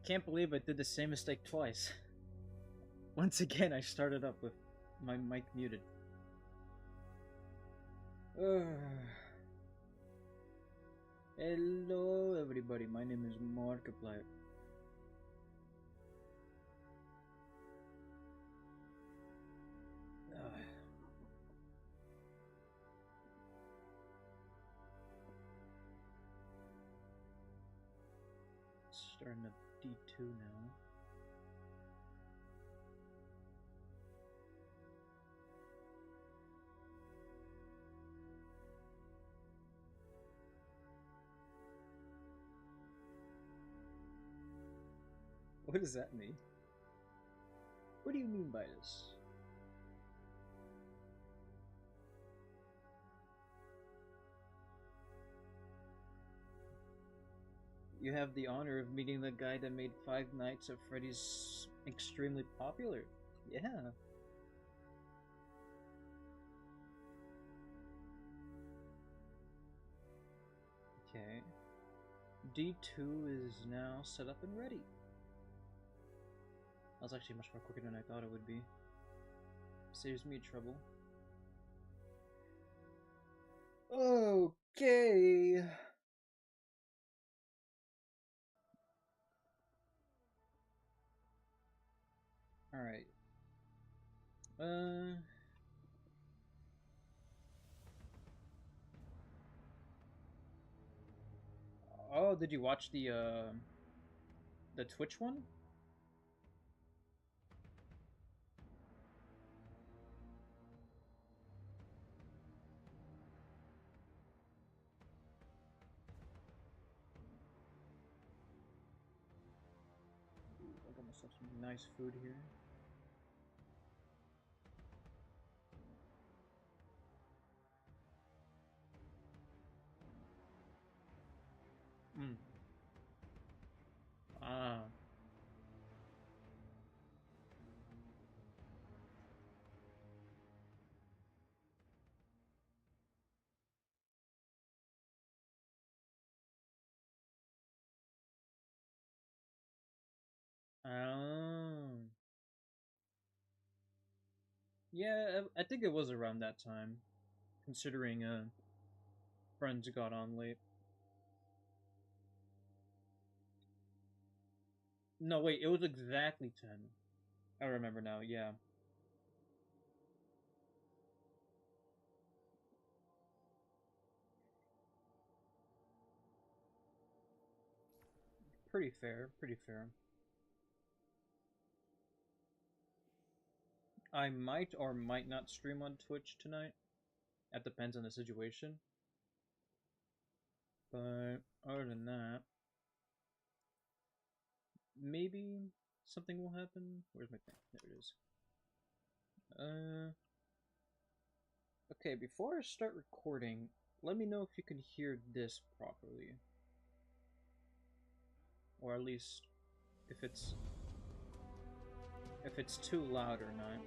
can't believe I did the same mistake twice. Once again, I started up with my mic muted. Hello everybody, my name is Markiplier. Starting up D2 now. What does that mean? What do you mean by this? You have the honor of meeting the guy that made Five Nights at Freddy's extremely popular. Yeah. Okay. D2 is now set up and ready. That was actually much more quicker than I thought it would be. Saves me trouble. Okay. Alright. Oh, did you watch the Twitch one? I got myself some nice food here. Ah. Oh. Yeah, I think it was around that time, considering friends got on late. No, wait, it was exactly 10. I remember now, yeah. Pretty fair, pretty fair. I might or might not stream on Twitch tonight. That depends on the situation. But other than that, maybe something will happen. Where's my thing? There it is. Okay, before I start recording, let me know if you can hear this properly. Or at least if it's too loud or not.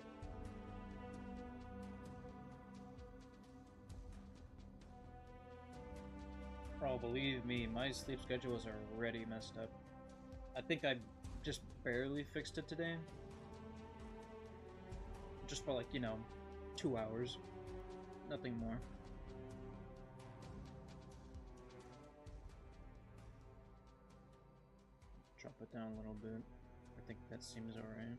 Oh, believe me, my sleep schedules are already messed up. I think I just barely fixed it today. Just for like, 2 hours. Nothing more. Drop it down a little bit. I think that seems alright.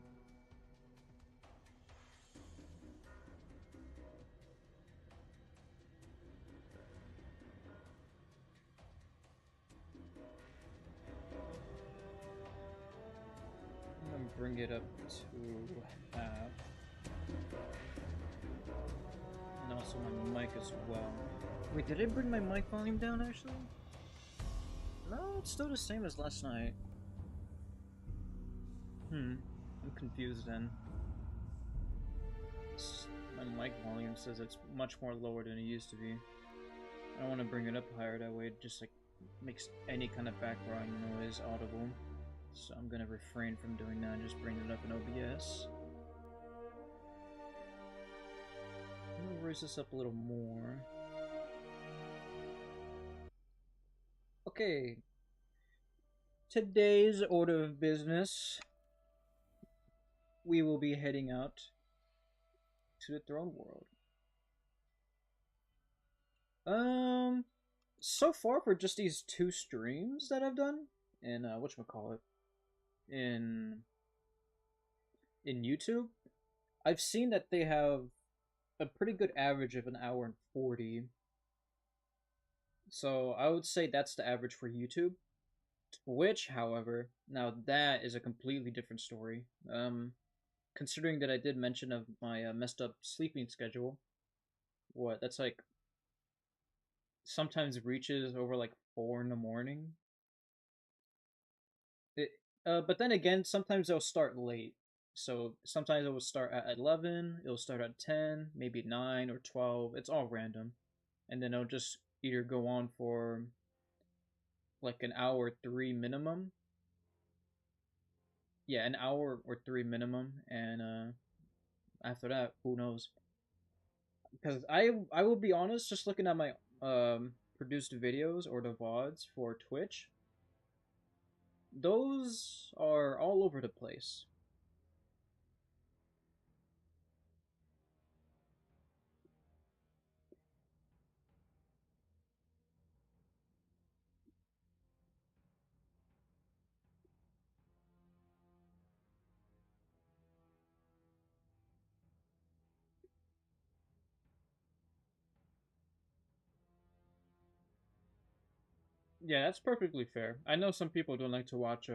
I'm gonna bring it up to half. And also my mic as well. Wait, did I bring my mic volume down actually? No, it's still the same as last night. I'm confused then. My mic volume says it's much more lower than it used to be. I don't want to bring it up higher, that way it just like makes any kind of background noise audible. So I'm gonna refrain from doing that and just bring it up in OBS. I'm gonna raise this up a little more. Okay. today's order of business, we will be heading out to the throne world. Um, so far for just these two streams that I've done in whatchamacallit, in in YouTube, I've seen that they have a pretty good average of an hour and 40. So I would say that's the average for YouTube. Twitch, however, now that is a completely different story. Considering that I did mention of my messed up sleeping schedule, what that's like sometimes reaches over like 4 in the morning. It, but then again, sometimes they'll start late. So sometimes it will start at 11, it'll start at 10, maybe 9 or 12. It's all random. And then it'll just either go on for like an hour or three minimum. Yeah, an hour or three minimum. And after that, who knows? Because I will be honest, just looking at my produced videos or the VODs for Twitch, those are all over the place. Yeah, that's perfectly fair. I know some people don't like to watch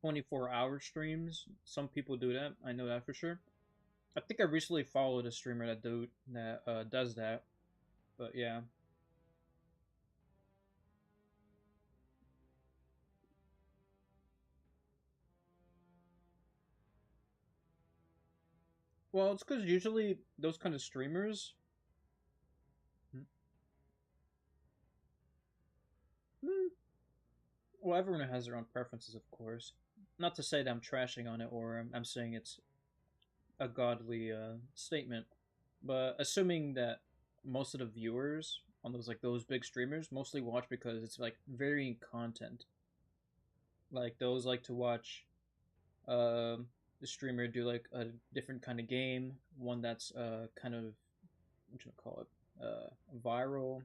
24-hour streams. Some people do that. I know that for sure. I think I recently followed a streamer that does that. But yeah. Well, it's because usually those kind of streamers. Hmm, well, everyone has their own preferences, of course. Not to say that I'm trashing on it or I'm saying it's a godly statement, but assuming that most of the viewers on those big streamers mostly watch because it's like varying content. Like those like to watch the streamer do like a different kind of game, one that's kind of what you call it, viral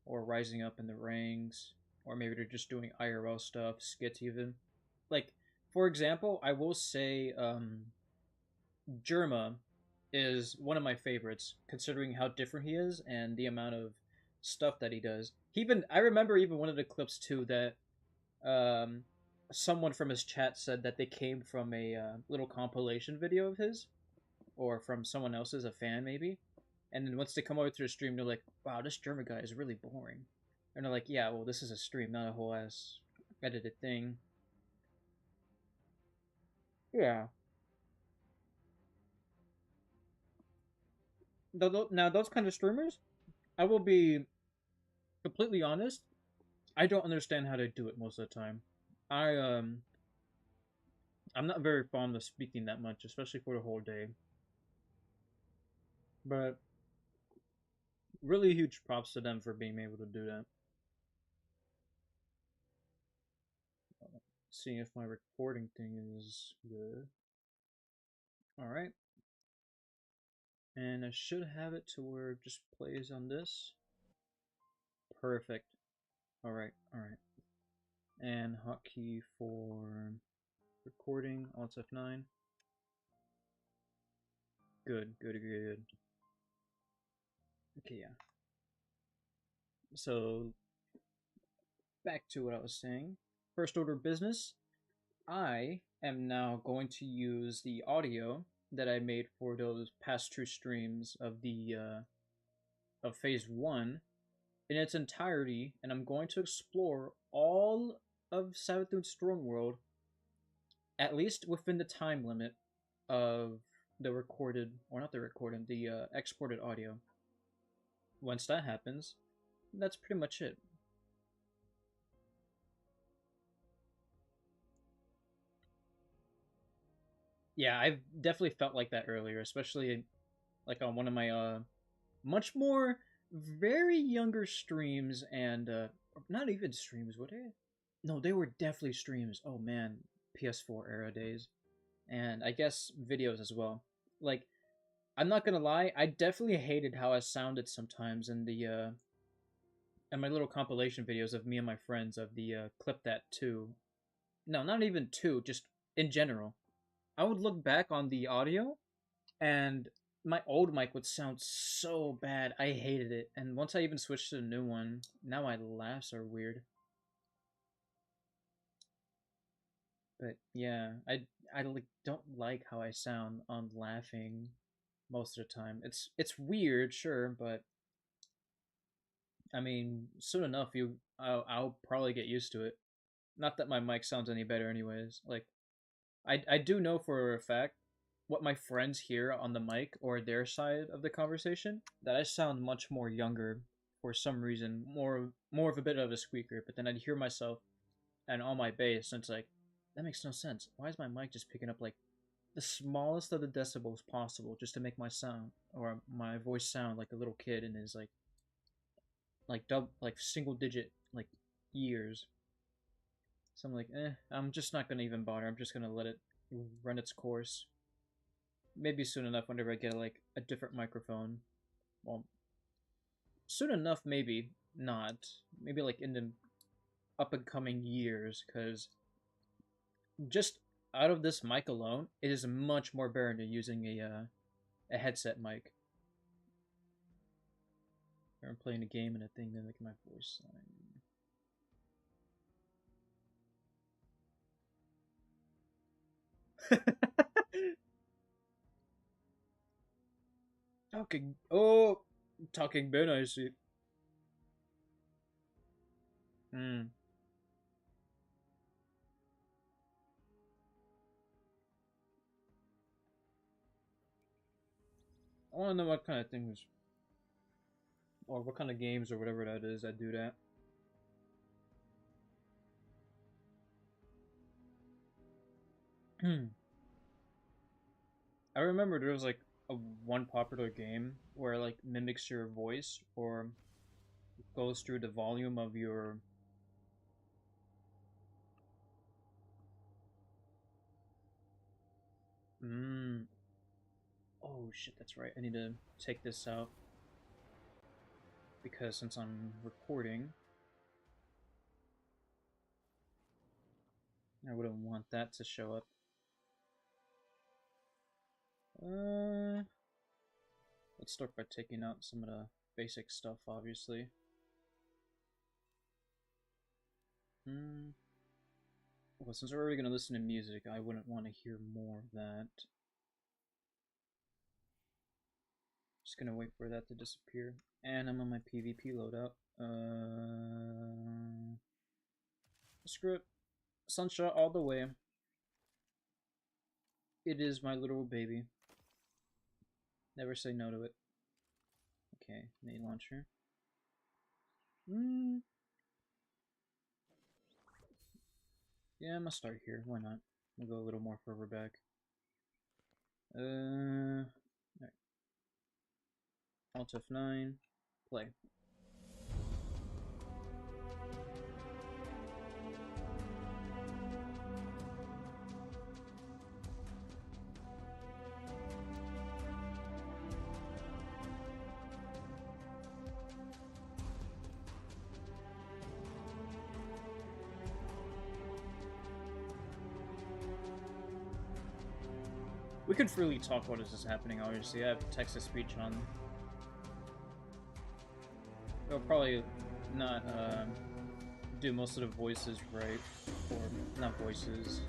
or rising up in the ranks, or maybe they're just doing IRL stuff, skits even. Like for example, I will say Germa is one of my favorites, considering how different he is and the amount of stuff that he does. He even I remember even one of the clips too that um, someone from his chat said that they came from a little compilation video of his, or from someone else's, a fan maybe. And then once they come over to the stream, they're like, "Wow, this German guy is really boring." And they're like, "Yeah, well, this is a stream, not a whole ass edited thing." Yeah. Now those kind of streamers, I will be completely honest. I don't understand how they do it most of the time. I I'm not very fond of speaking that much, especially for the whole day. But really huge props to them for being able to do that. Seeing if my recording thing is good. All right, and I should have it to where it just plays on this. Perfect. All right, all right. And hotkey for recording, Alt F9. Good, good, good, good. Okay, yeah. So back to what I was saying. First order of business. I am now going to use the audio that I made for those past two streams of phase one in its entirety, and I'm going to explore all of Savathun's throne world, at least within the time limit of the recorded, or not the recorded, the exported audio. Once that happens, that's pretty much it. Yeah, I've definitely felt like that earlier, especially like on one of my much more very younger streams and not even streams, would it? No, they were definitely streams. Oh man, PS4 era days, and I guess videos as well. Like, I'm not gonna lie, I definitely hated how I sounded sometimes in the in my little compilation videos of me and my friends of the clip that 2. No, not even 2, just in general. I would look back on the audio and my old mic would sound so bad. I hated it. And once I even switched to the new one, now my laughs are weird. But yeah, I like don't like how I sound on laughing most of the time. It's weird, sure, but I mean, soon enough I'll probably get used to it. Not that my mic sounds any better anyways. Like I do know for a fact what my friends hear on the mic or their side of the conversation that I sound much more younger for some reason, more of a bit of a squeaker, but then I'd hear myself and on my bass and it's like that makes no sense. Why is my mic just picking up like the smallest of the decibels possible just to make my sound or my voice sound like a little kid in his like single digit like years. So I'm like, I'm just not gonna even bother. I'm just gonna let it run its course. Maybe soon enough, whenever I get like a different microphone. Well, soon enough, maybe not. Maybe like in the up and coming years, because just out of this mic alone, it is much more better than using a headset mic. Or I'm playing a game and a thing then like my voice. Talking Ben, I see. Hmm. I want to know what kind of things, or what kind of games or whatever that is that do that. I remember there was like a one popular game where it, like mimics your voice or goes through the volume of your. Mm. Oh shit, that's right. I need to take this out because since I'm recording, I wouldn't want that to show up. Uh, let's start by taking out some of the basic stuff, obviously. Hmm. Well, since we're already gonna listen to music, I wouldn't want to hear more of that. Just gonna wait for that to disappear. And I'm on my PvP loadout. Screw it. Sunshot all the way. It is my little baby. Never say no to it. Okay, nade launcher. Yeah, I'm gonna start here. Why not? We'll go a little more further back. Alright. Alt F9. Play. We could freely talk while this is happening, obviously. I have text-to-speech on. It'll probably not do most of the voices right. Or, not voices.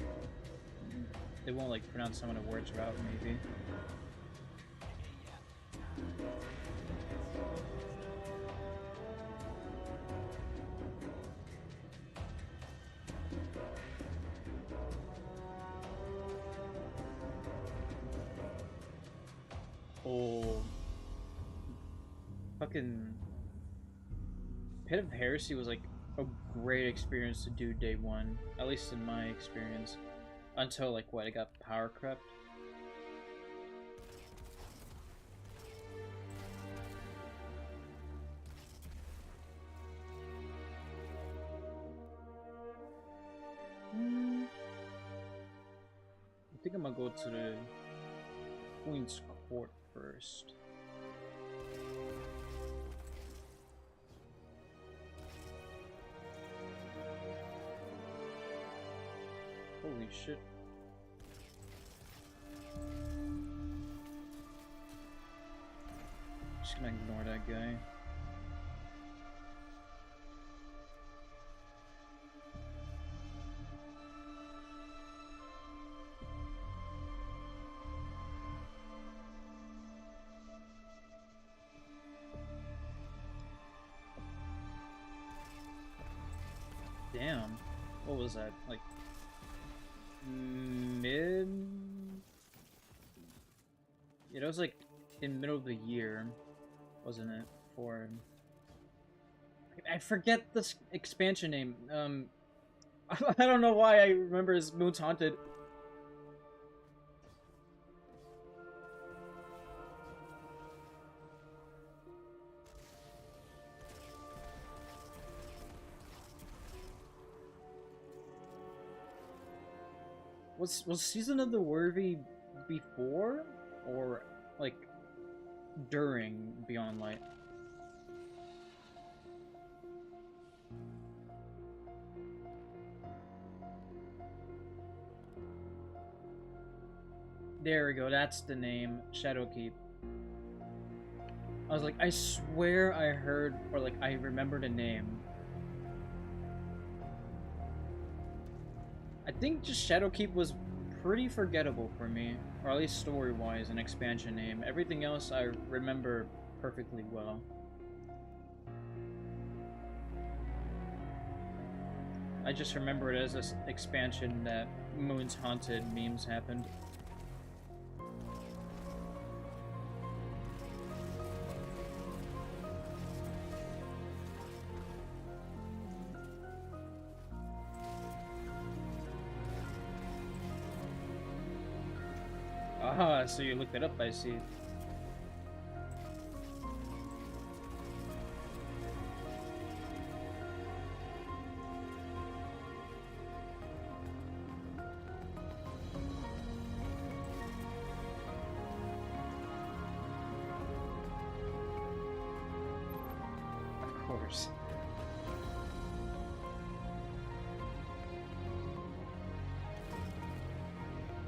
They won't like pronounce some of the words right, maybe. Oh. Fucking Pit of Heresy was like a great experience to do day one, at least in my experience. Until like what, I got power crept. think I'm gonna go to the Queen's Court first. Holy shit. Just gonna ignore that guy. Damn. What was that? Like mid? Yeah, that was like in middle of the year, wasn't it? For I forget this expansion name. I don't know why I remember as Moon's Haunted. Was Season of the Worthy before or like during Beyond Light? There we go, that's the name, Shadowkeep. I was like, I swear I heard, or like I remembered a name. I think just Shadowkeep was pretty forgettable for me, or at least story-wise, an expansion name. Everything else I remember perfectly well. I just remember it as this expansion that Moon's Haunted memes happened. Ah, so you looked it up, I see. Of course.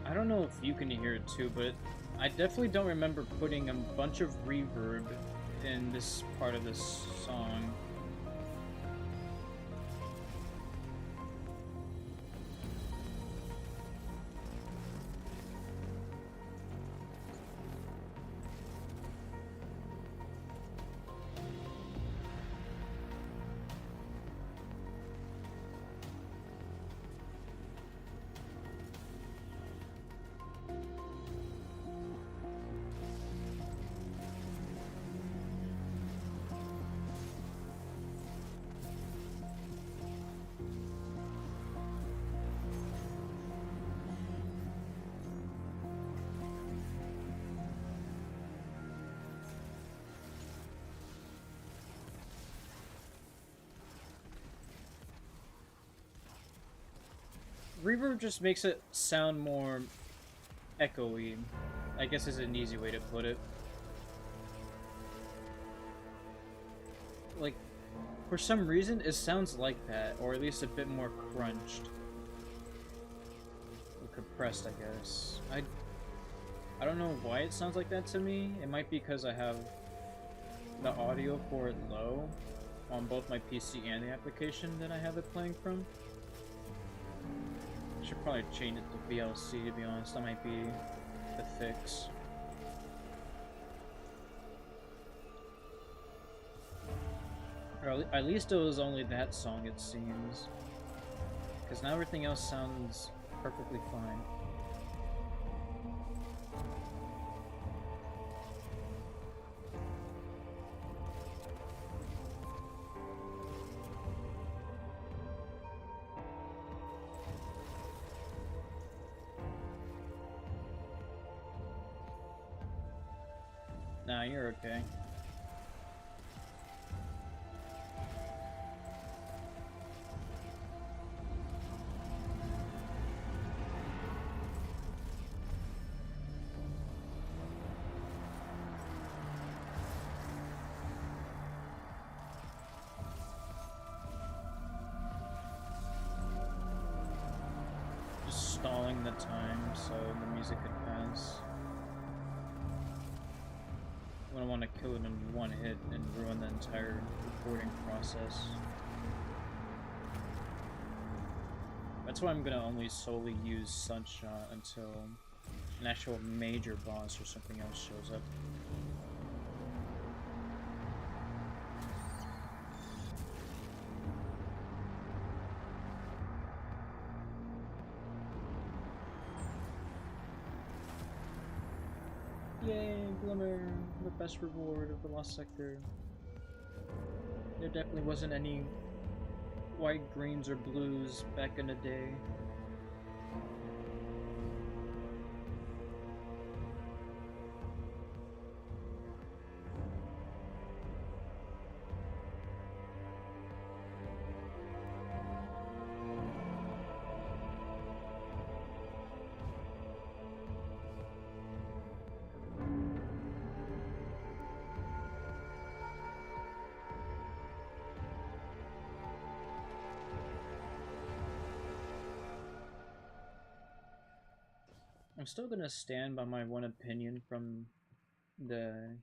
I don't know if you can hear it too, but I definitely don't remember putting a bunch of reverb in this part of this song. Reverb just makes it sound more echoey, I guess is an easy way to put it. Like, for some reason, it sounds like that, or at least a bit more crunched. Or compressed, I guess. I don't know why it sounds like that to me. It might be because I have the audio for it low on both my PC and the application that I have it playing from. Should probably change it to VLC, to be honest. That might be the fix. Or at least it was only that song, it seems. Because now everything else sounds perfectly fine. Nah, you're okay. taking the time so the music could pass. I don't want to kill it in one hit and ruin the entire recording process. That's why I'm gonna only solely use Sunshot until an actual major boss or something else shows up. Yay, Glimmer, the best reward of the Lost Sector. There definitely wasn't any white, greens, or blues back in the day. I'm still gonna stand by my one opinion from the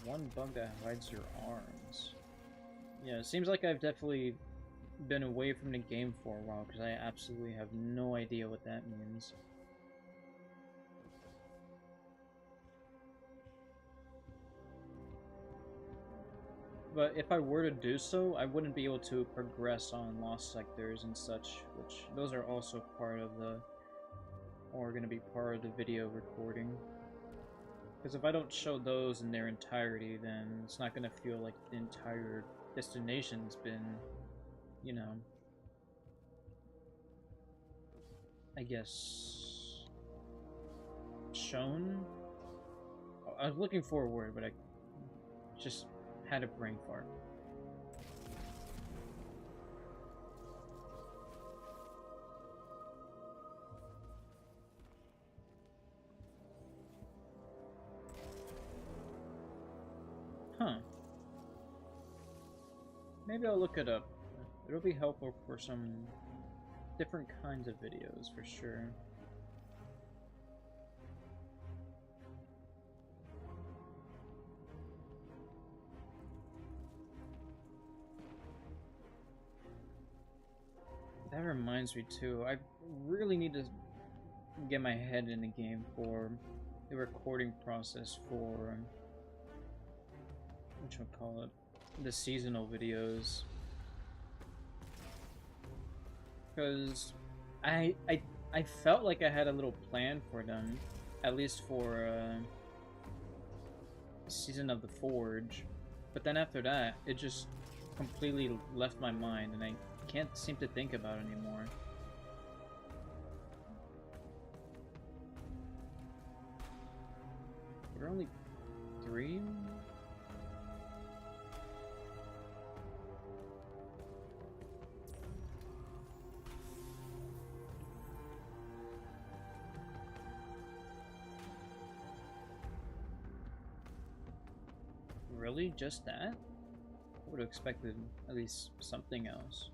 one bug that hides your arms. Yeah, it seems like I've definitely been away from the game for a while because I absolutely have no idea what that means. But if I were to do so, I wouldn't be able to progress on Lost Sectors and such, which those are also part of the, or going to be part of the video recording. Because if I don't show those in their entirety, then it's not going to feel like the entire destination's been, you know, I guess, shown? I was looking for a word, but I just had a brain fart. Huh. Maybe I'll look it up. It'll be helpful for some different kinds of videos, for sure. That reminds me too, I really need to get my head in the game for the recording process for whatchamacallit, the seasonal videos. Because I felt like I had a little plan for them, at least for Season of the Forge, but then after that, it just completely left my mind, and I can't seem to think about it anymore. There are only 3? Really? Just that? I would have expected at least something else.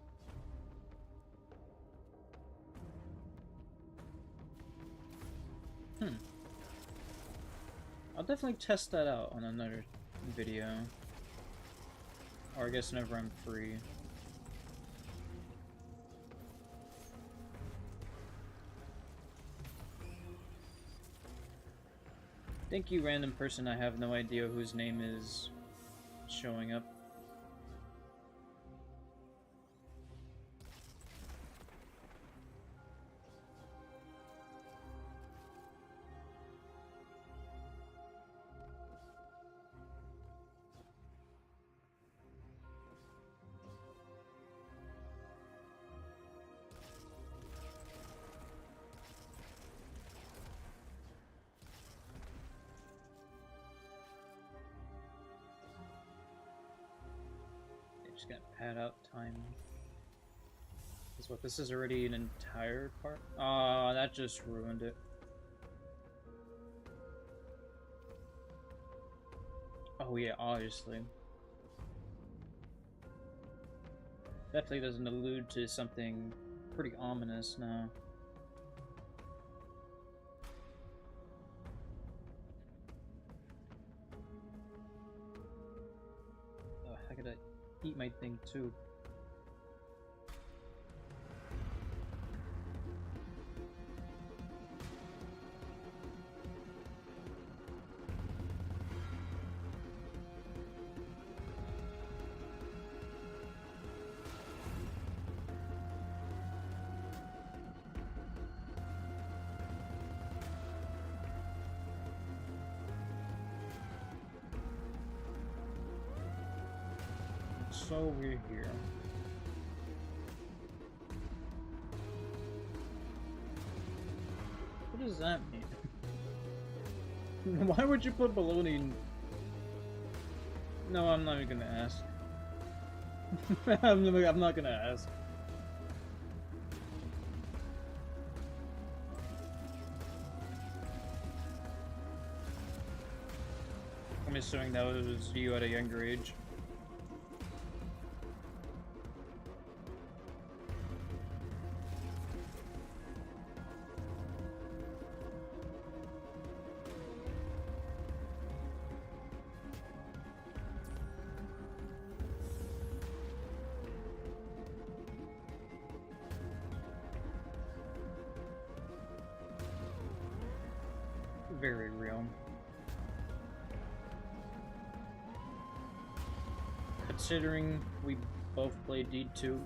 I'll definitely test that out on another video. Or I guess whenever I'm free. Thank you, random person. I have no idea whose name is showing up. Just gonna pad out time. Guess what? This is already an entire part. Ah, that just ruined it. Oh yeah, obviously. Definitely doesn't allude to something pretty ominous now. Oh, I gotta eat my thing too. So we're here. What does that mean? Why would you put baloney in... No, I'm not even gonna ask. I'm not gonna ask. I'm assuming that was you at a younger age. Very real. Considering we both played D2,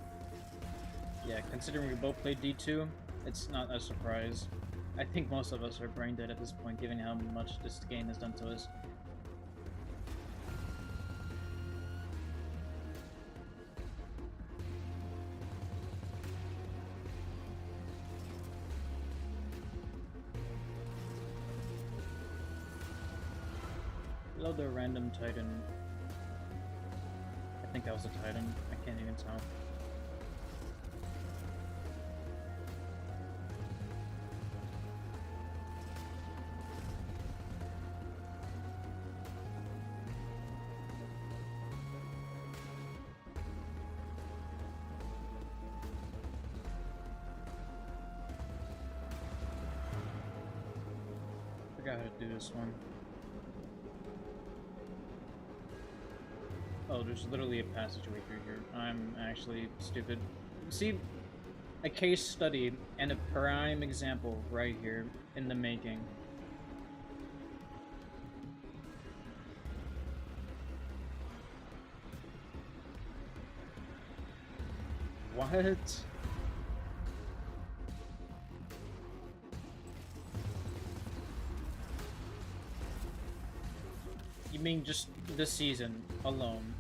yeah, considering we both played D2, it's not a surprise. I think most of us are brain dead at this point, given how much this game has done to us. Hello there, random Titan. I think that was a Titan. I can't even tell. Forgot how to do this one. Oh, there's literally a passageway through here. I'm actually stupid. See, a case study and a prime example right here in the making. What? You mean just this season alone?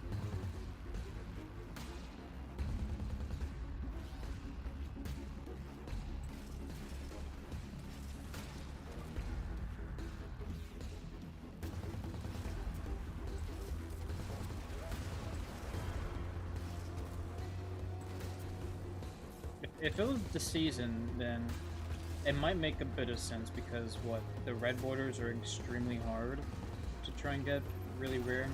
If it was the season, then it might make a bit of sense because what the red borders are extremely hard to try and get really rare.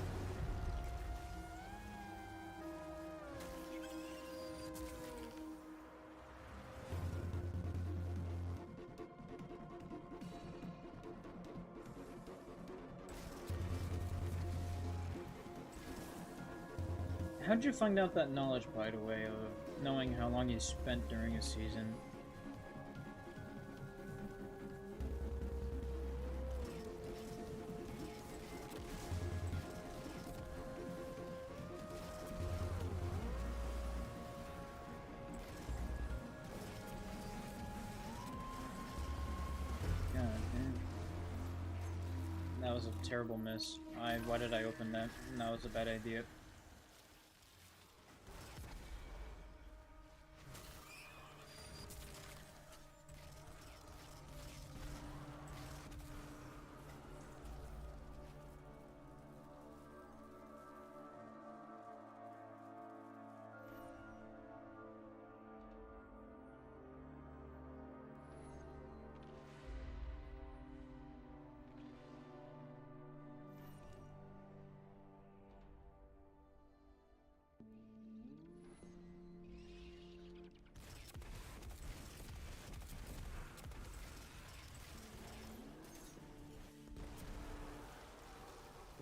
How'd you find out that knowledge, by the way, of knowing how long you spent during a season? God damn. That was a terrible miss. Why did I open that? That was a bad idea.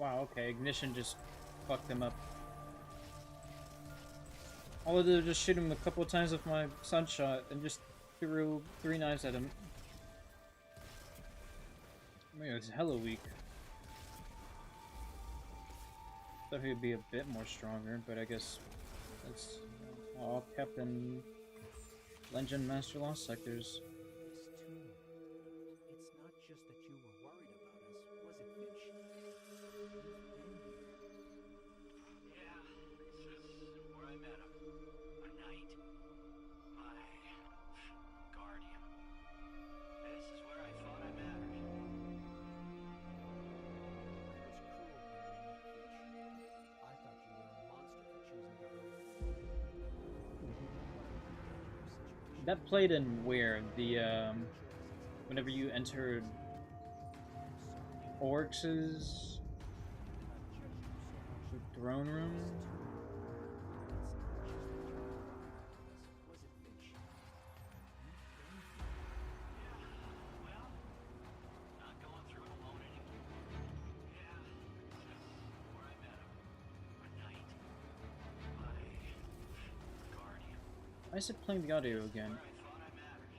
Wow, okay, ignition just fucked him up. All I did was just shoot him a couple of times with my sunshot and just threw 3 knives at him. Man, it's hella weak. Thought he would be a bit more stronger, but I guess that's all kept in Legend Master Lost sectors. It's not just that you were worried about us, was it, Finch? Yeah, this is where I met him. A knight. My guardian. This is where I thought I mattered. I thought you were a monster for choosing to go. That played in where? The, whenever you entered Oryx's throne room? Well, not going through it alone anymore. Yeah, this is where I met him. A knight. My guardian. Why is it playing the audio again? Where I thought I mattered.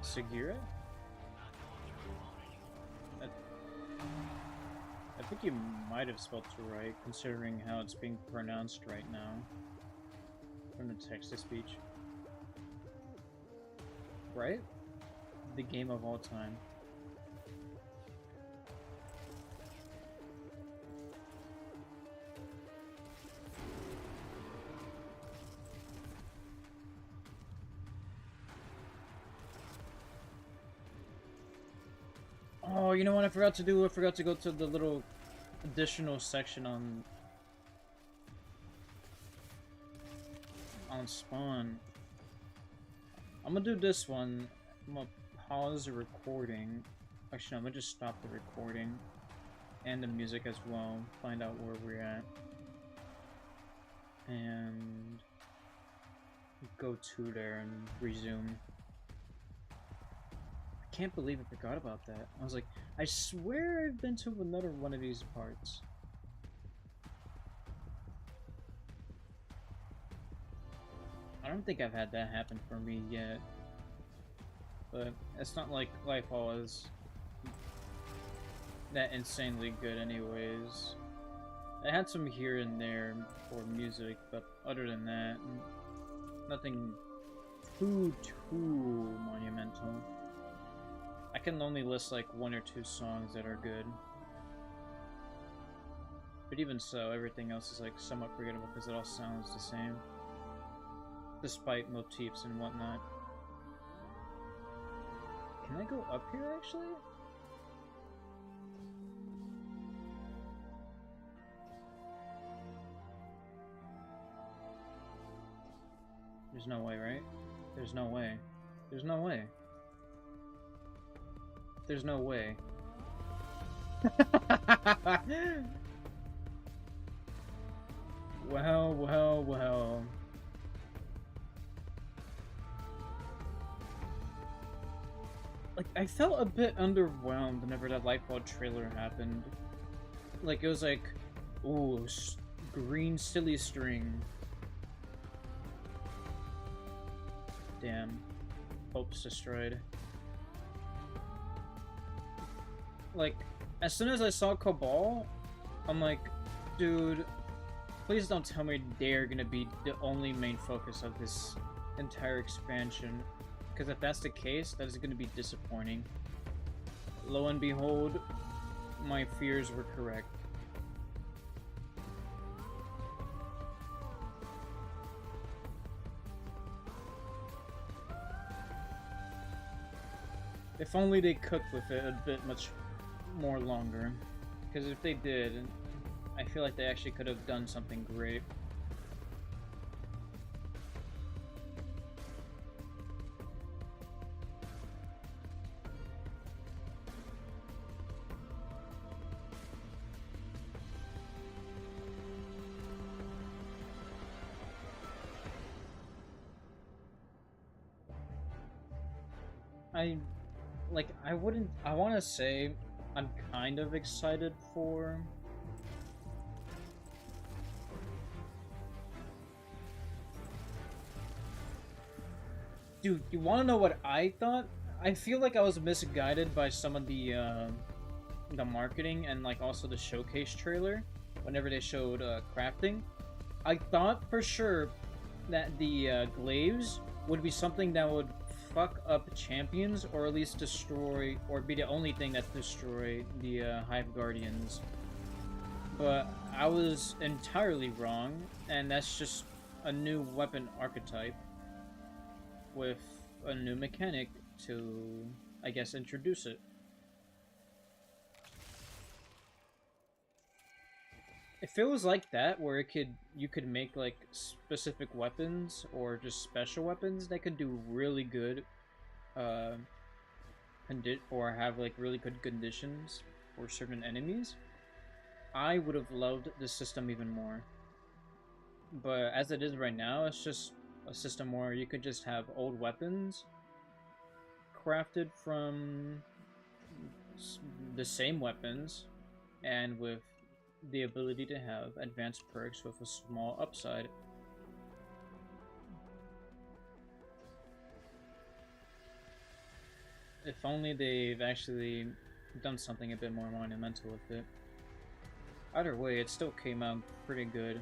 Segura? Not going through it alone anymore. I think you might have spelled it right, considering how it's being pronounced right now. From the text-to-speech. Right? The game of all time. Oh, you know what I forgot to do? I forgot to go to the little additional section on spawn. I'm gonna do this one. I'm gonna pause the recording. Actually, no, I'm gonna just stop the recording and the music as well. Find out where we're at and go to there and resume. I can't believe I forgot about that. I was like, I swear I've been to another one of these parts. I don't think I've had that happen for me yet. But it's not like Lightfall is that insanely good anyways. I had some here and there for music, but other than that, nothing too monumental. I can only list like 1 or 2 songs that are good. But even so, everything else is like somewhat forgettable because it all sounds the same. Despite motifs and whatnot. Can I go up here actually? There's no way, right? There's no way. There's no way. There's no way. Well. Like, I felt a bit underwhelmed whenever that Lightfall trailer happened. Like, it was like, ooh, green silly string. Damn. Hopes destroyed. Like, as soon as I saw Cabal, I'm like, dude, please don't tell me they're gonna be the only main focus of this entire expansion. Because if that's the case, that is gonna be disappointing. Lo and behold, my fears were correct. If only they cooked with it a bit much more longer. Because if they did, I feel like they actually could have done something great. I like I wouldn't I want to say I'm kind of excited for Dude, you want to know what I thought? I feel like I was misguided by some of the marketing and like also the showcase trailer whenever they showed crafting. I thought for sure that the glaives would be something that would fuck up champions or at least destroy or be the only thing that destroy the Hive Guardians. But I was entirely wrong, and that's just a new weapon archetype with a new mechanic to, I guess, introduce it. If it was like that, where you could make like specific weapons or just special weapons that could do really good, uh, or have like really good conditions for certain enemies, I would have loved this system even more. But as it is right now, it's just a system where you could just have old weapons crafted from the same weapons and with the ability to have advanced perks with a small upside. If only they've actually done something a bit more monumental with it. Either way, it still came out pretty good.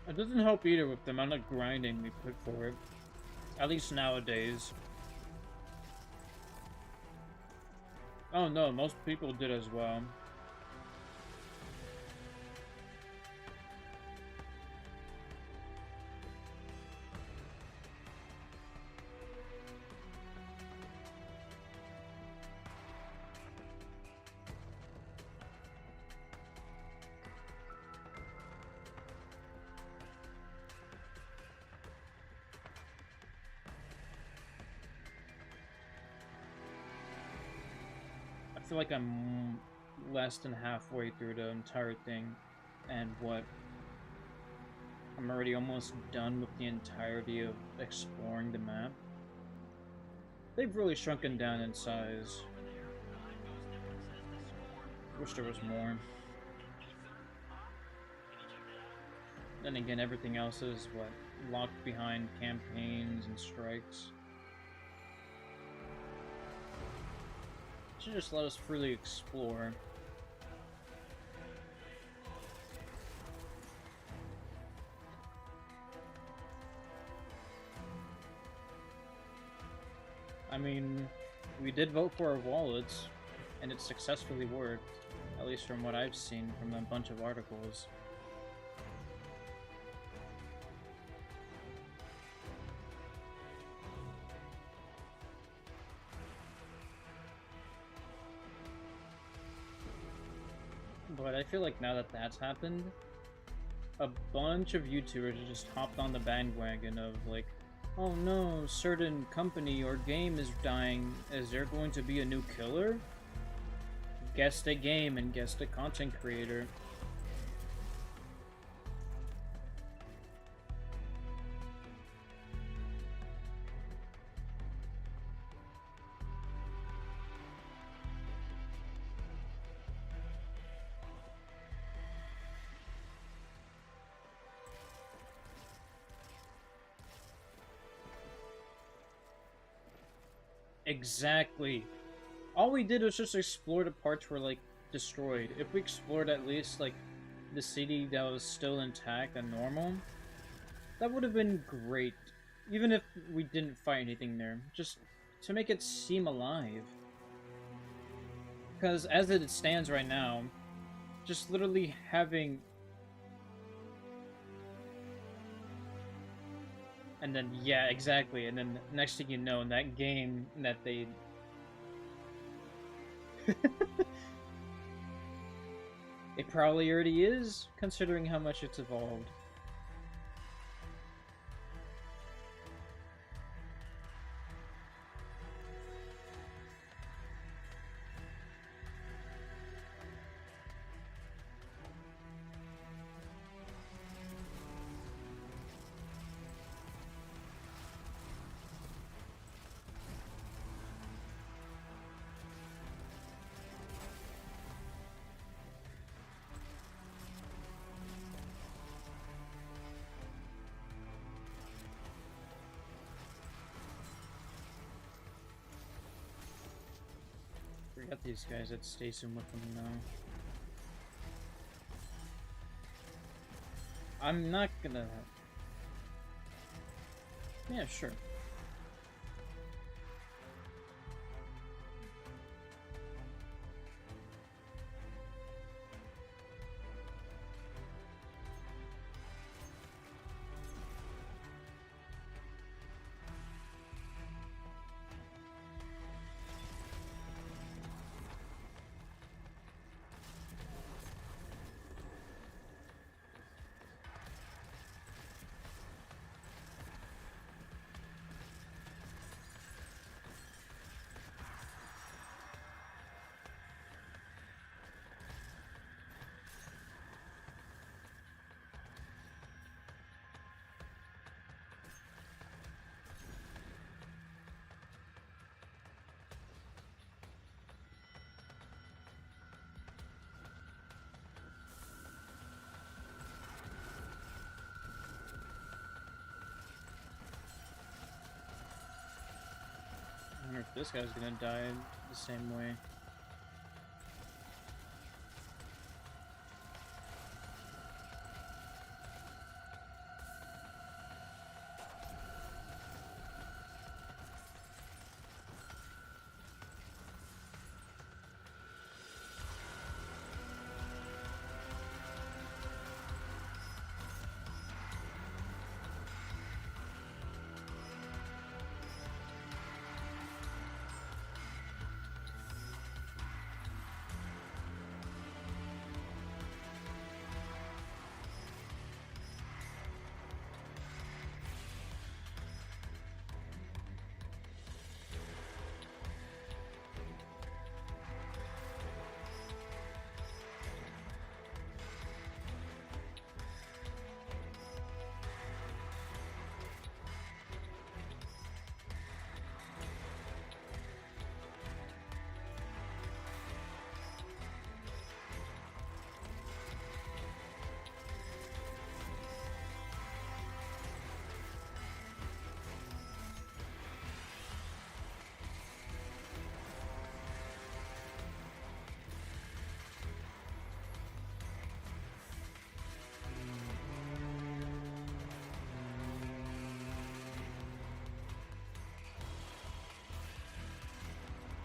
It doesn't help either with the amount of grinding we put for it. At least nowadays. Oh no, most people did as well. I feel like I'm less than halfway through the entire thing, and I'm already almost done with the entirety of exploring the map. They've really shrunken down in size. Wish there was more. Then again, everything else is, what, locked behind campaigns and strikes. Should just let us freely explore. I mean, we did vote for our wallets, and it successfully worked, at least from what I've seen from a bunch of articles. But I feel like now that that's happened, a bunch of YouTubers just hopped on the bandwagon of like, oh no, certain company or game is dying. Is there going to be a new killer? Guess a game and guess a content creator. Exactly. All we did was just explore the parts where like destroyed. If we explored at least like the city that was still intact and normal, that would have been great. Even if we didn't fight anything there, just to make it seem alive. Because as it stands right now, just literally having... And then, yeah, exactly. And then next thing you know, in that game that they It probably already is, considering how much it's evolved. Forget these guys at Station with them now. I'm not gonna... Yeah, sure. I wonder if this guy's gonna die the same way.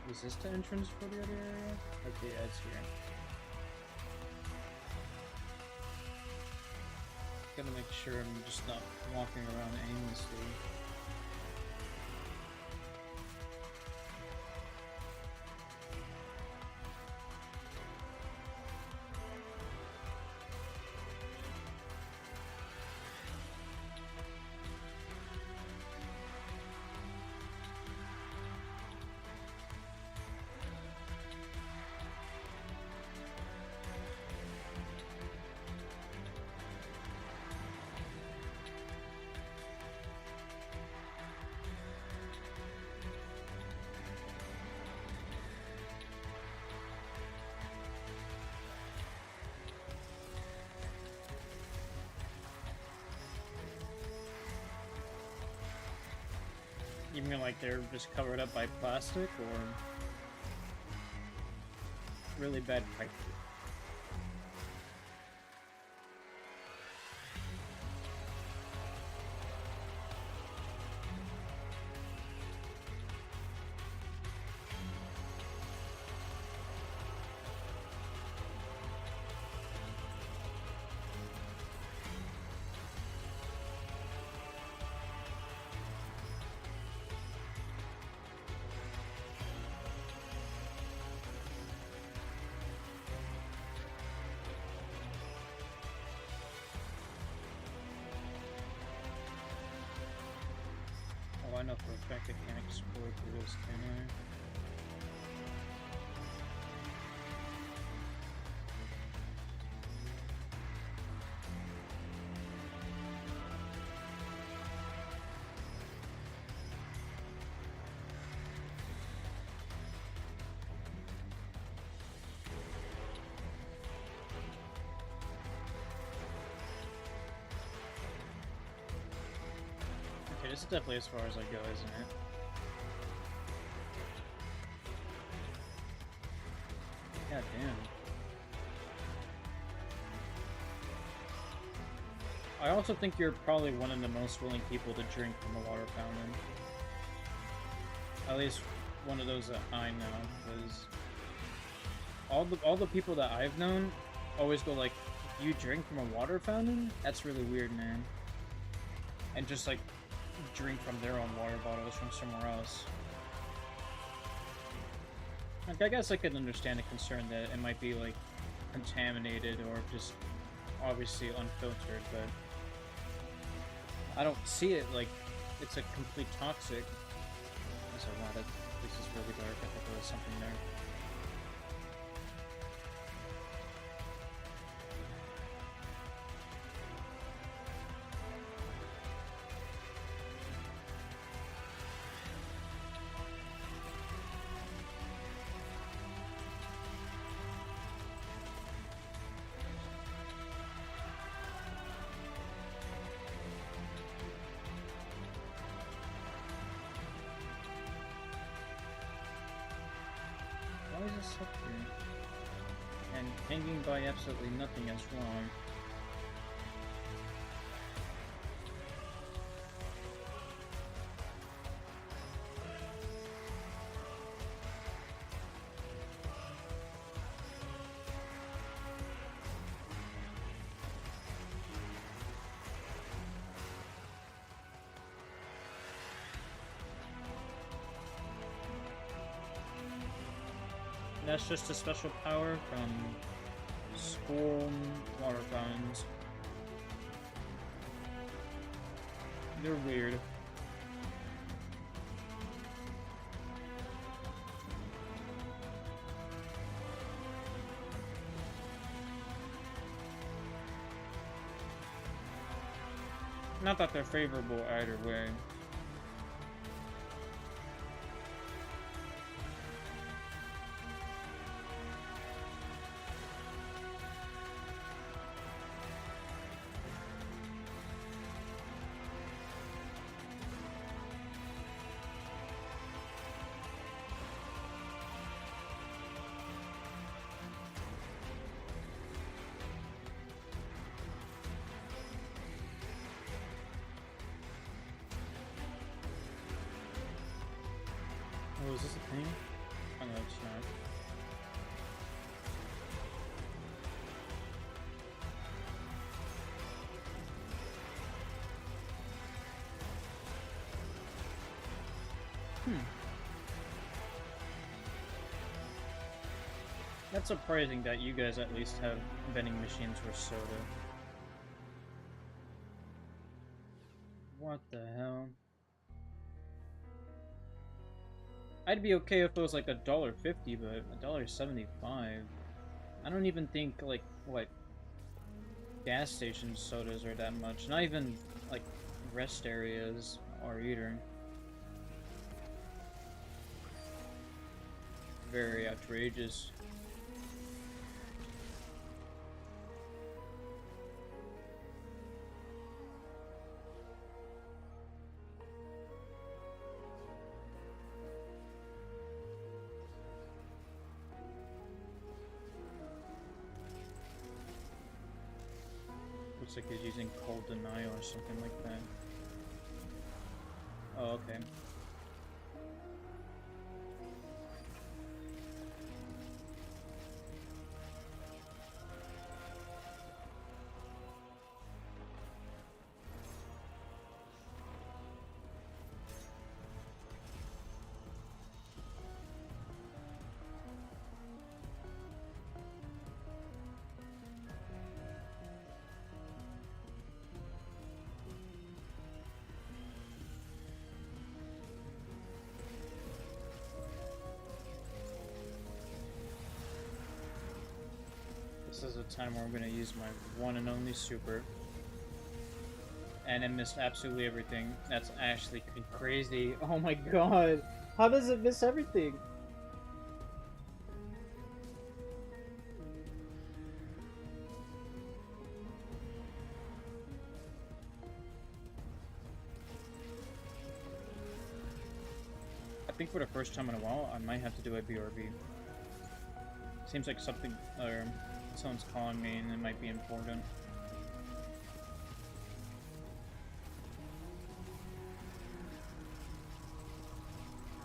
Is this the entrance for the other area? Okay, yeah, it's here. Gotta make sure I'm just not walking around aimlessly. You mean like they're just covered up by plastic, or really bad pipe? I know for a fact I can't explore through this, can I? Okay, this is definitely as far as I go, isn't it? God damn. I also think you're probably one of the most willing people to drink from a water fountain. At least one of those that I know, because all the people that I've known always go like, "You drink from a water fountain? That's really weird, man." And just like drink from their own water bottles from somewhere else. Like, I guess I could understand a concern that it might be like contaminated or just obviously unfiltered, but I don't see it like it's a complete toxic. There's a lot of this is really dark. I think there was something there. Why is this up here? And hanging by absolutely nothing is wrong. That's just a special power from school water fountains. They're weird. Not that they're favorable either way. Oh, is this a thing? Oh no, it's not. That's surprising that you guys at least have vending machines for soda. What the hell? I'd be okay if it was like $1.50, but $1.75. I don't even think like what gas station sodas are that much. Not even like rest areas are either. Very outrageous. Looks like he's using cold denial or something like that. Oh, okay. this is a time where I'm gonna use my one and only super. And it missed absolutely everything. That's actually crazy. Oh my god! How does it miss everything? I think for the first time in a while, I might have to do a BRB. Seems like something, or someone's calling me and it might be important.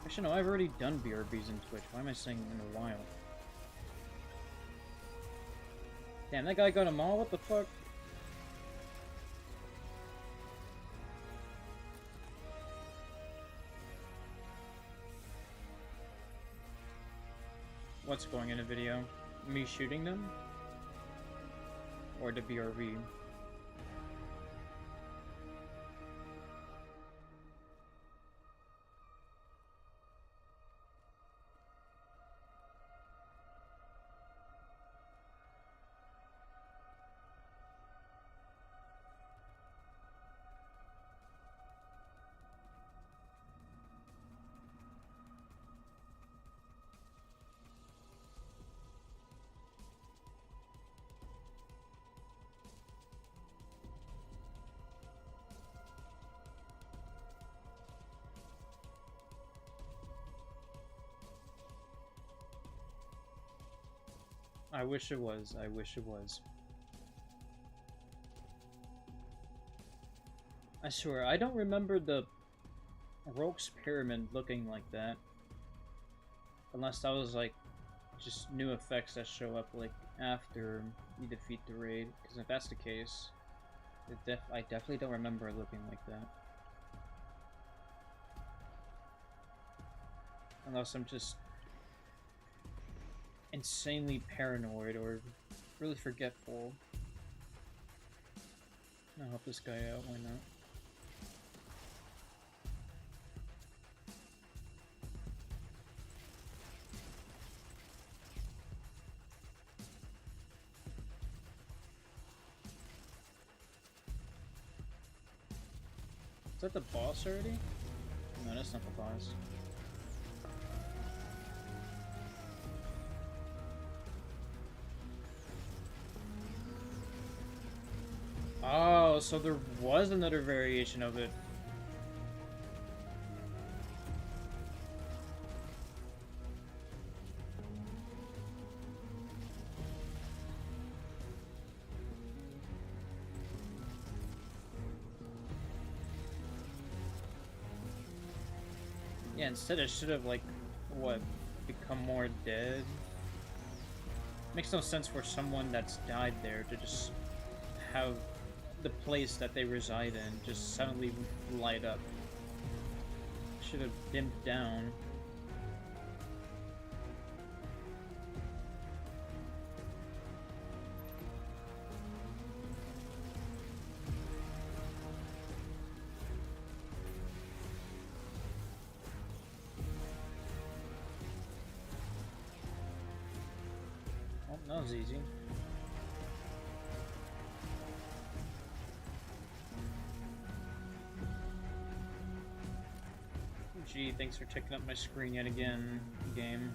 Actually, no, I've already done BRBs in Twitch. Why am I saying in a while? Damn, that guy got a mall? What the fuck? What's going in a video? Me shooting them? Or the BRB? I wish it was. I wish it was. I swear, I don't remember the Rogue's Pyramid looking like that. Unless that was like just new effects that show up like after you defeat the raid. Because if that's the case, I definitely don't remember it looking like that. Unless I'm just insanely paranoid or really forgetful. I'll help this guy out, why not? Is that the boss already? No, that's not the boss. Oh, so there was another variation of it. Yeah, instead it should have, like, what, become more dead? Makes no sense for someone that's died there to just have the place that they reside in just suddenly light up. Should have dimmed down. Oh, that was easy. Gee, thanks for checking up my screen yet again, game.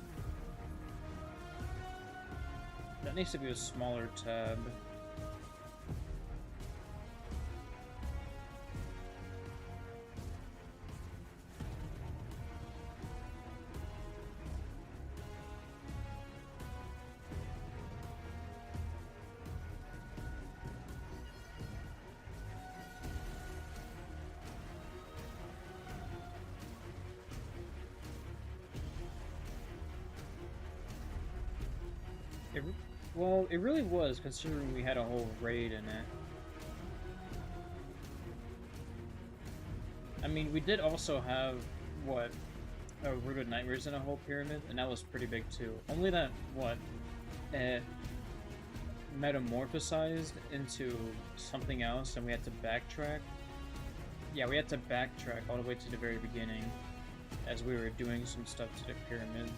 That needs to be a smaller tab. Well, it really was, considering we had a whole raid in it. I mean, we did also have, what, a Rooted Nightmares in a whole pyramid, and that was pretty big too. Only that, what, it metamorphosized into something else, and we had to backtrack. Yeah, we had to backtrack all the way to the very beginning, as we were doing some stuff to the pyramid.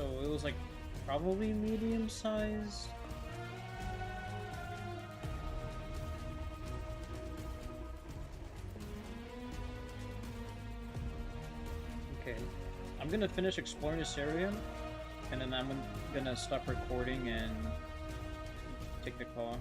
So it was like probably medium sized. Okay, I'm gonna finish exploring this area, and then I'm gonna stop recording and take the call.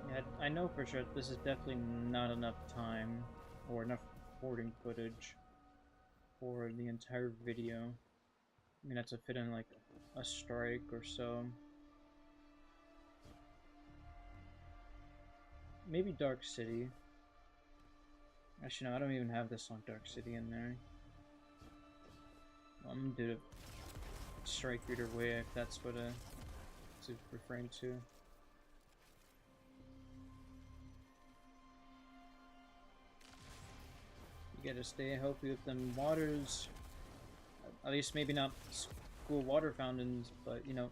Yeah, I know for sure this is definitely not enough time or enough recording footage for the entire video. I'm gonna have to fit in like a strike or so. Maybe Dark City. Actually, no, I don't even have the song Dark City in there. Well, I'm gonna do it strike either way if that's what to refrain to. You gotta stay healthy with them waters. At least maybe not school water fountains, but you know.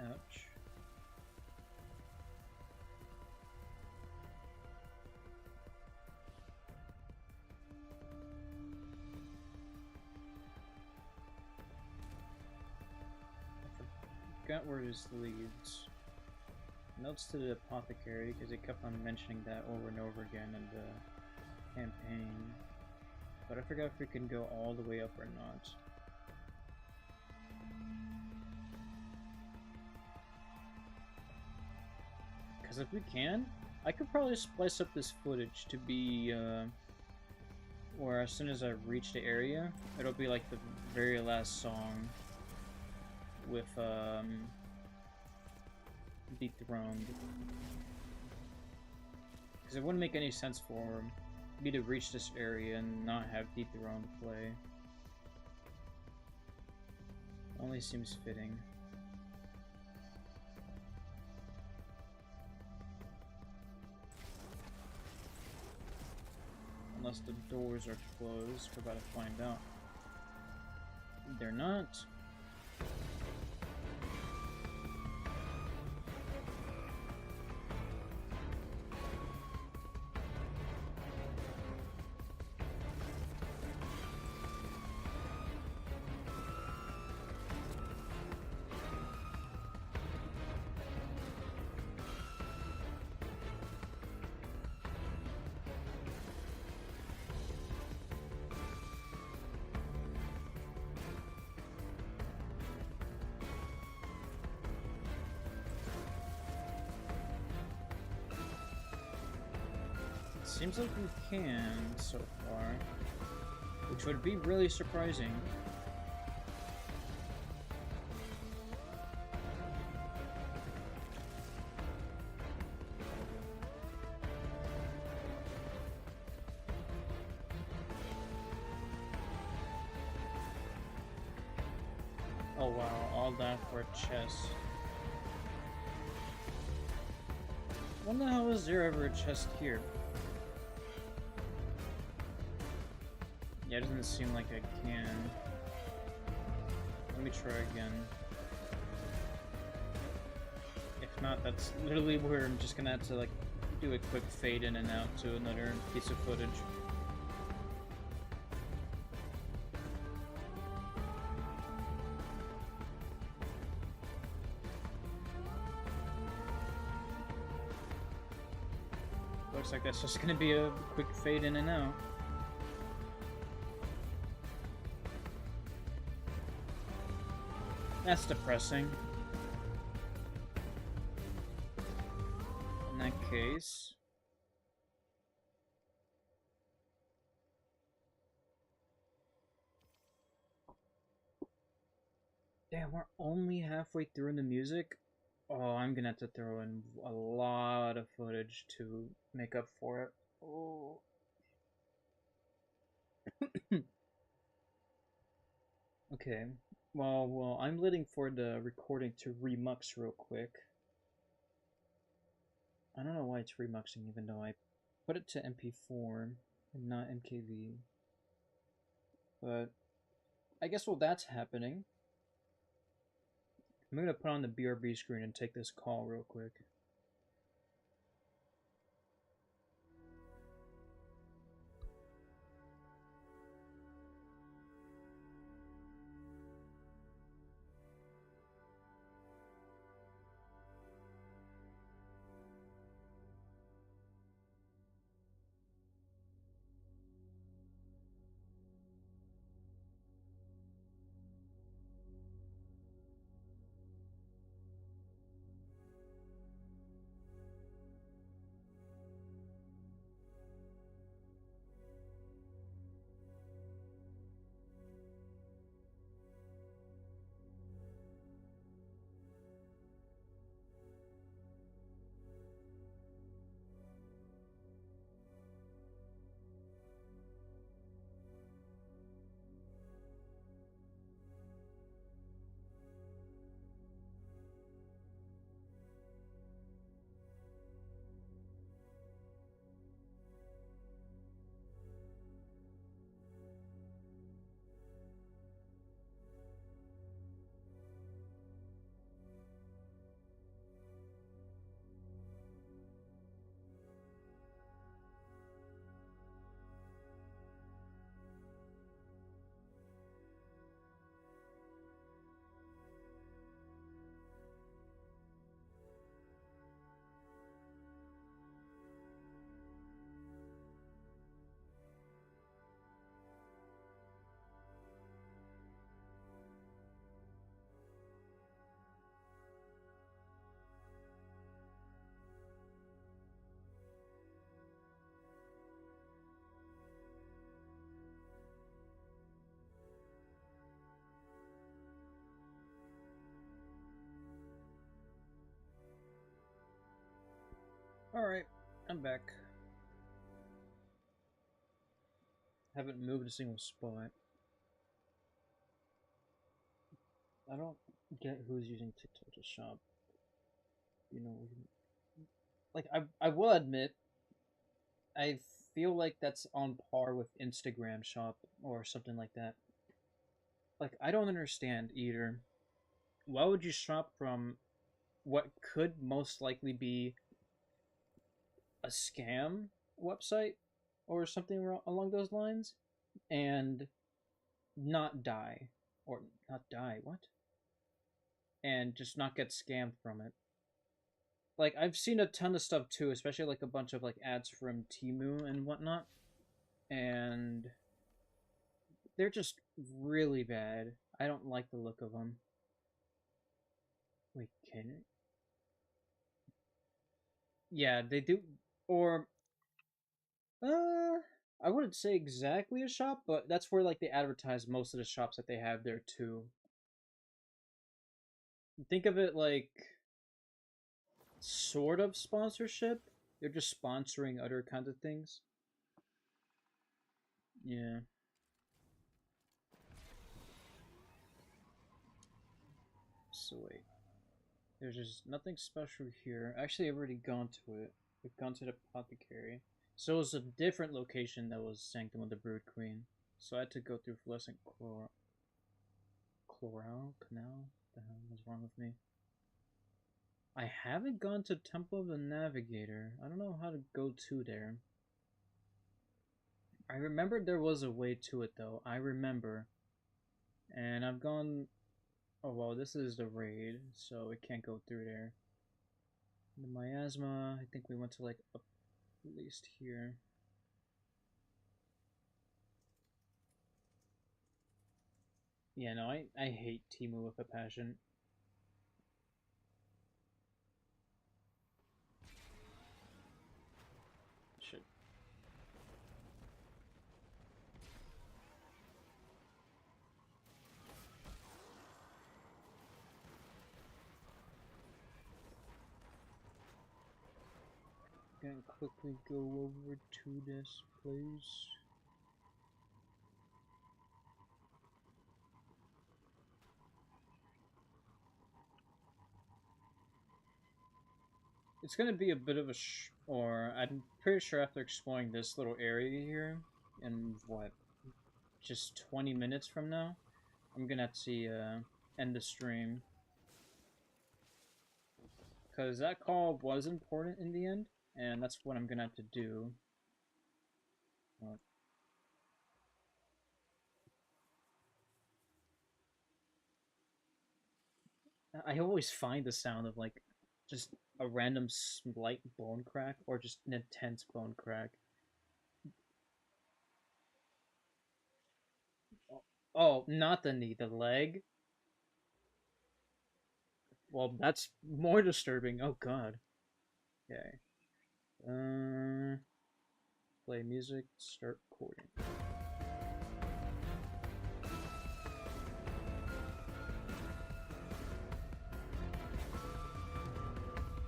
Ouch. I forgot where this leads. Notes to the apothecary, because it kept on mentioning that over and over again in the campaign. But I forgot if we can go all the way up or not. Because if we can, I could probably splice up this footage to be, where as soon as I reach the area, it'll be like the very last song with, Dethroned. Because it wouldn't make any sense for me to reach this area and not have Dethroned play. Only seems fitting. Unless the doors are closed, we're about to find out. They're not. Seems like we can so far, which would be really surprising. Oh wow, all that for a chest. When the hell is there ever a chest here? Yeah, it doesn't seem like I can. Let me try again. If not, that's literally where I'm just gonna have to like do a quick fade in and out to another piece of footage. Looks like that's just gonna be a quick fade in and out. That's depressing. In that case... Damn, we're only halfway through in the music? Oh, I'm gonna have to throw in a lot of footage to make up for it. Oh. Okay. Well, I'm waiting for the recording to remux real quick. I don't know why it's remuxing even though I put it to MP4 and not MKV. But I guess while that's happening, I'm gonna put on the BRB screen and take this call real quick. Alright, I'm back. Haven't moved a single spot. I don't get who's using TikTok to shop. You know, like I will admit, I feel like that's on par with Instagram shop or something like that. Like I don't understand either. Why would you shop from what could most likely be a scam website or something along those lines and not die or not die what and just not get scammed from it. Like I've seen a ton of stuff too, especially like a bunch of like ads from Temu and whatnot, and they're just really bad. I don't like the look of them. Wait, can it? Yeah, they do. Or I wouldn't say exactly a shop, but that's where like they advertise most of the shops that they have there too. Think of it like sort of sponsorship. They're just sponsoring other kinds of things. Yeah. So wait. There's just nothing special here. Actually, I've already gone to it. We've gone to the apothecary. So it was a different location that was Sanctum of the Brood Queen. So I had to go through Fluorescent Chloral Canal? What the hell was wrong with me? I haven't gone to Temple of the Navigator. I don't know how to go to there. I remember there was a way to it though. I remember. And I've gone... Oh well, this is the raid, so it can't go through there. The miasma, I think we went to like a least here. Yeah, no, I hate Timu with a passion. Shit. Gonna quickly go over to this place. It's gonna be a bit of a or I'm pretty sure after exploring this little area here, in what, just 20 minutes from now, I'm gonna have to see, end the stream. Because that call was important in the end, and that's what I'm gonna have to do. I always find the sound of, like, just a random slight bone crack, or just an intense bone crack. Oh, not the knee, the leg? Well, that's more disturbing. Oh god. Okay. Play music, start recording.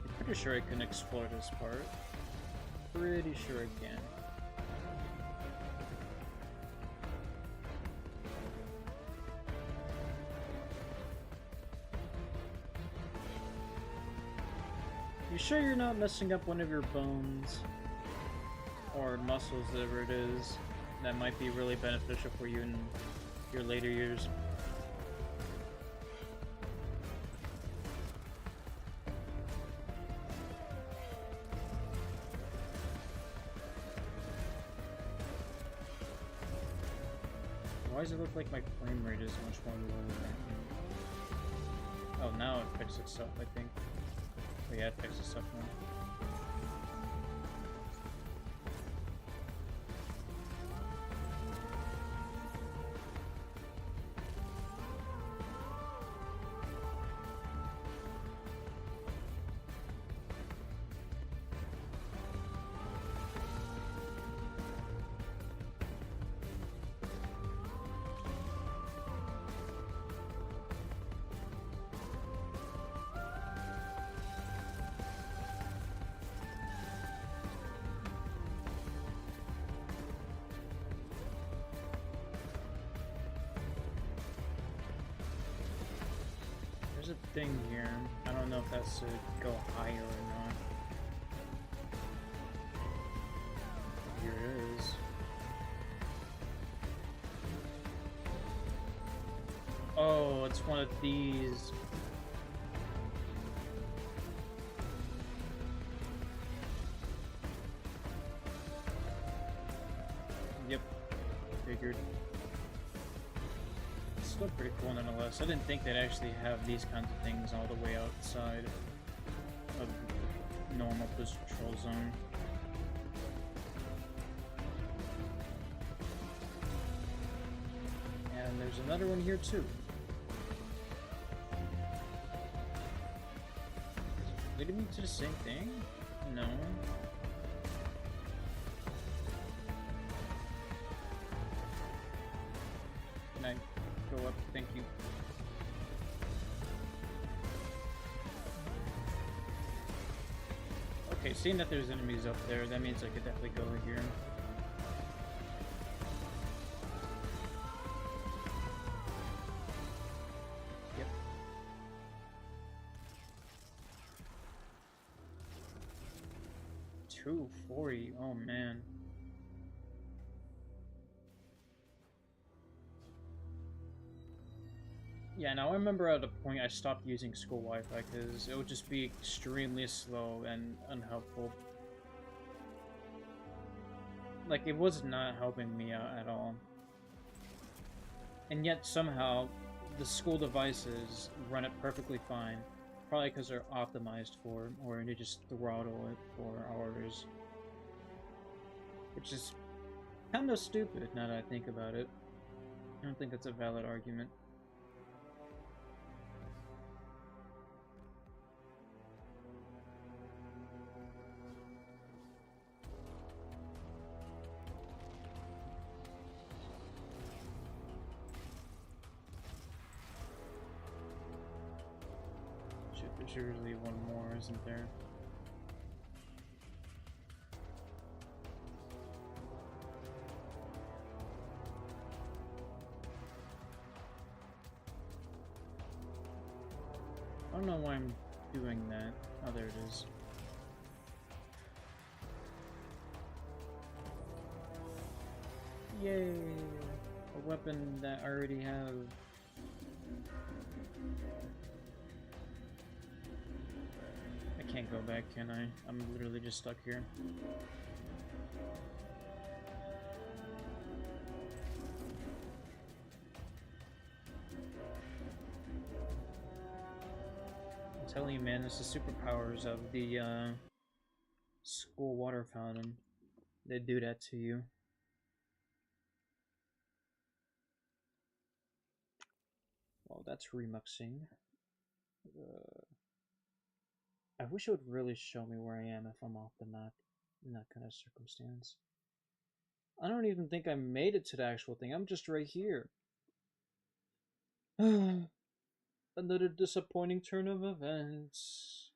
I'm pretty sure I can explore this part. Pretty sure I can. You sure you're not messing up one of your bones? Or muscles, whatever it is, that might be really beneficial for you in your later years? Why does it look like my frame rate is much more low? Oh, now it fixed itself, I think. Oh yeah, it fixed itself now. There's a thing here. I don't know if that's to go higher or not. Here it is. Oh, it's one of these. Yep. Figured. Still pretty cool nonetheless. I didn't think they'd actually have these kinds of things all the way outside of normal patrol zone. And there's another one here too. Leading me to the same thing? No. Can I go up? Thank you. Okay, seeing that there's enemies up there, that means I could definitely go here. Yep. 240, oh man. Yeah, now I remember at a point I stopped using school Wi-Fi because it would just be extremely slow and unhelpful. Like, it was not helping me out at all. And yet, somehow, the school devices run it perfectly fine. Probably because they're optimized for it, or they just throttle it for hours. which is kind of stupid now that I think about it. I don't think that's a valid argument. There's usually one more, isn't there? I don't know why I'm doing that. Oh, there it is. Yay! A weapon that I already have. I can't go back, can I? I'm literally just stuck here. I'm telling you, man, it's the superpowers of the school water fountain. They do that to you. Well, that's remuxing. I wish it would really show me where I am if I'm off the map in that kind of circumstance. I don't even think I made it to the actual thing. I'm just right here. Another disappointing turn of events.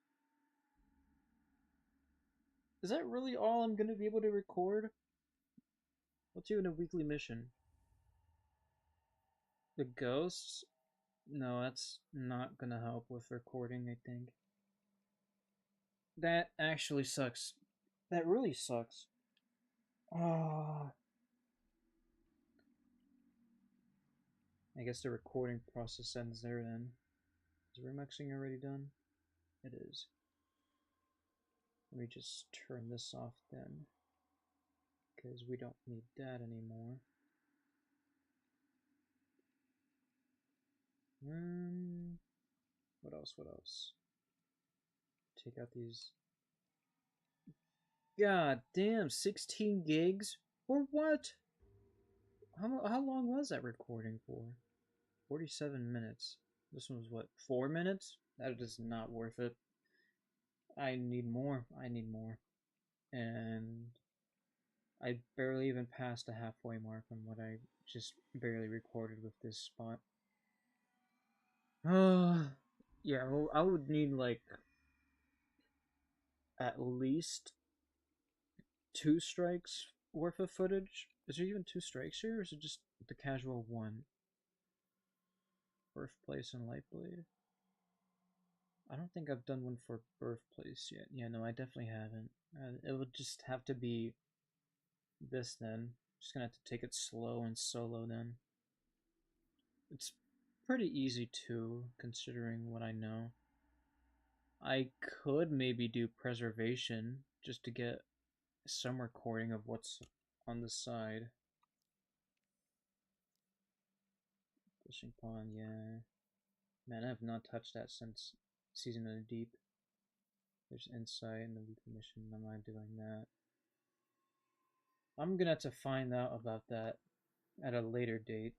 Is that really all I'm going to be able to record? What's even a weekly mission? The ghosts? No, that's not going to help with recording, I think. That actually sucks. That really sucks. Ah. I guess the recording process ends there then. Is remixing already done? It is. Let me just turn this off then, because we don't need that anymore. What else? What else? Take out these. God damn, 16 gigs? For what? How long was that recording for? 47 minutes. This one was what, 4 minutes? That is not worth it. I need more. I need more. And I barely even passed the halfway mark on what I just barely recorded with this spot. Yeah, well, I would need like at least 2 strikes worth of footage. Is there even 2 strikes here, or is it just the casual one? Birthplace and Lightblade? I don't think I've done one for Birthplace yet. Yeah, no, I definitely haven't. It would just have to be this then. Just gonna have to take it slow and solo then. It's pretty easy too, considering what I know. I could maybe do Preservation just to get some recording of what's on the side. Fishing pond, yeah. Man, I have not touched that since Season of the Deep. There's insight in the weekly mission. I'm not doing that. I'm gonna have to find out about that at a later date.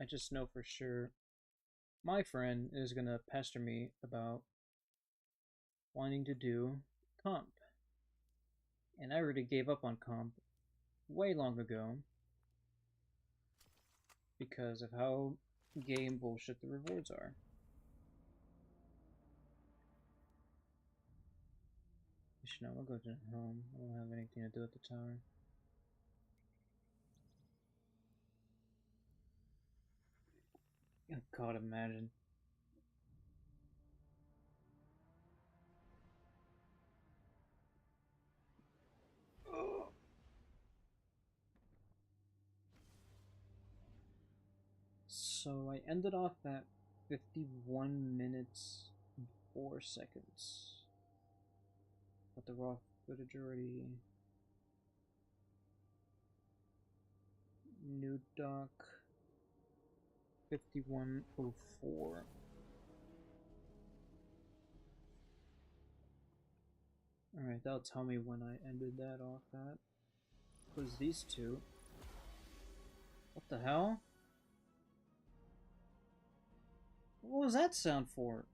I just know for sure my friend is gonna pester me about wanting to do comp. And I already gave up on comp way long ago because of how gay and bullshit the rewards are. Actually, no, I'll go to home. I don't have anything to do at the tower. Oh God, imagine. So I ended off at 51 minutes and 4 seconds. But the raw footage already. New doc 5104. Alright, that'll tell me when I ended that off at. It was these two. What the hell? What was that sound for?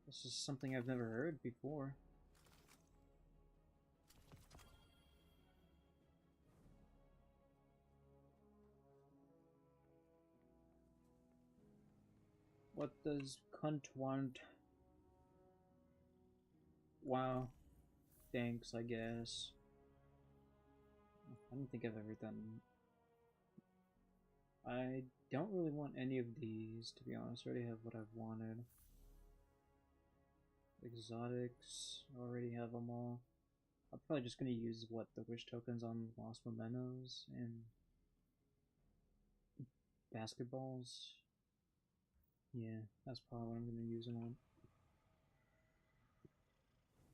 This is something I've never heard before. What does cunt want? Wow. Thanks, I guess. I don't think I've ever done... I don't really want any of these, to be honest. I already have what I've wanted. Exotics, already have them all. I'm probably just gonna use, what, the wish tokens on Lost Mementos and basketballs. Yeah, that's probably what I'm gonna use them on.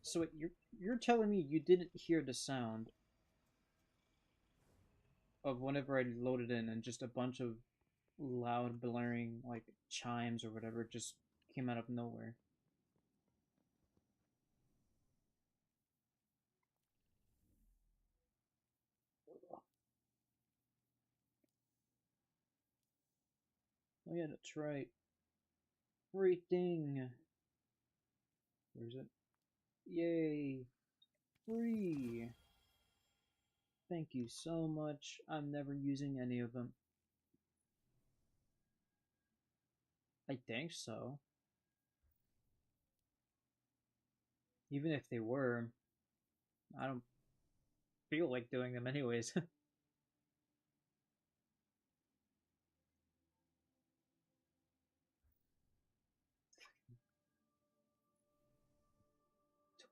So wait, you're telling me you didn't hear the sound of whenever I loaded in and just a bunch of loud blaring like chimes or whatever just came out of nowhere? Oh yeah, that's right. Free thing. Where is it? Yay! Free! Thank you so much. I'm never using any of them. I think so. Even if they were, I don't feel like doing them anyways.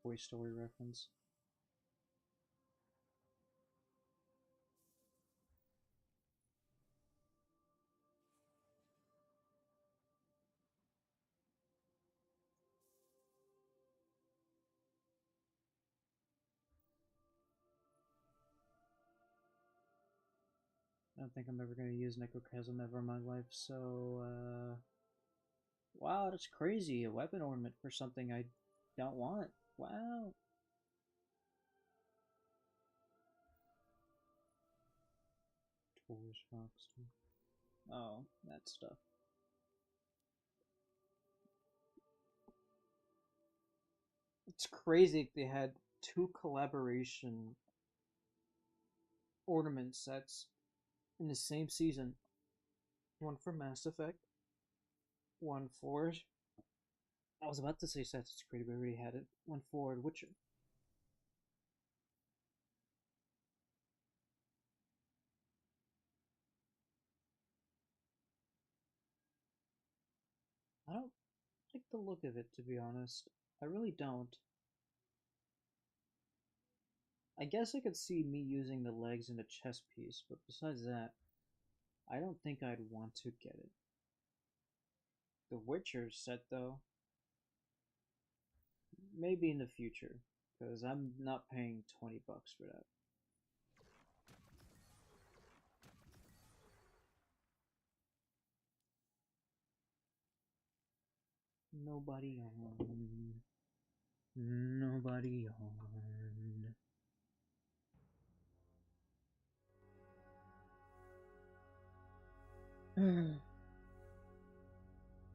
Toy Story reference. I don't think I'm ever going to use Necrochasm ever in my life, so, wow, that's crazy. A weapon ornament for something I don't want. Wow. Toys, Fox. Oh, that stuff. It's crazy they had two collaboration ornament sets in the same season. One for Mass Effect, one for... I was about to say Assassin's Creed, but I already had it. One for Witcher. I don't like the look of it, to be honest. I really don't. I guess I could see me using the legs and the chest piece, but besides that, I don't think I'd want to get it. The Witcher set, though, maybe in the future, because I'm not paying 20 bucks for that. Nobody on. Nobody on. What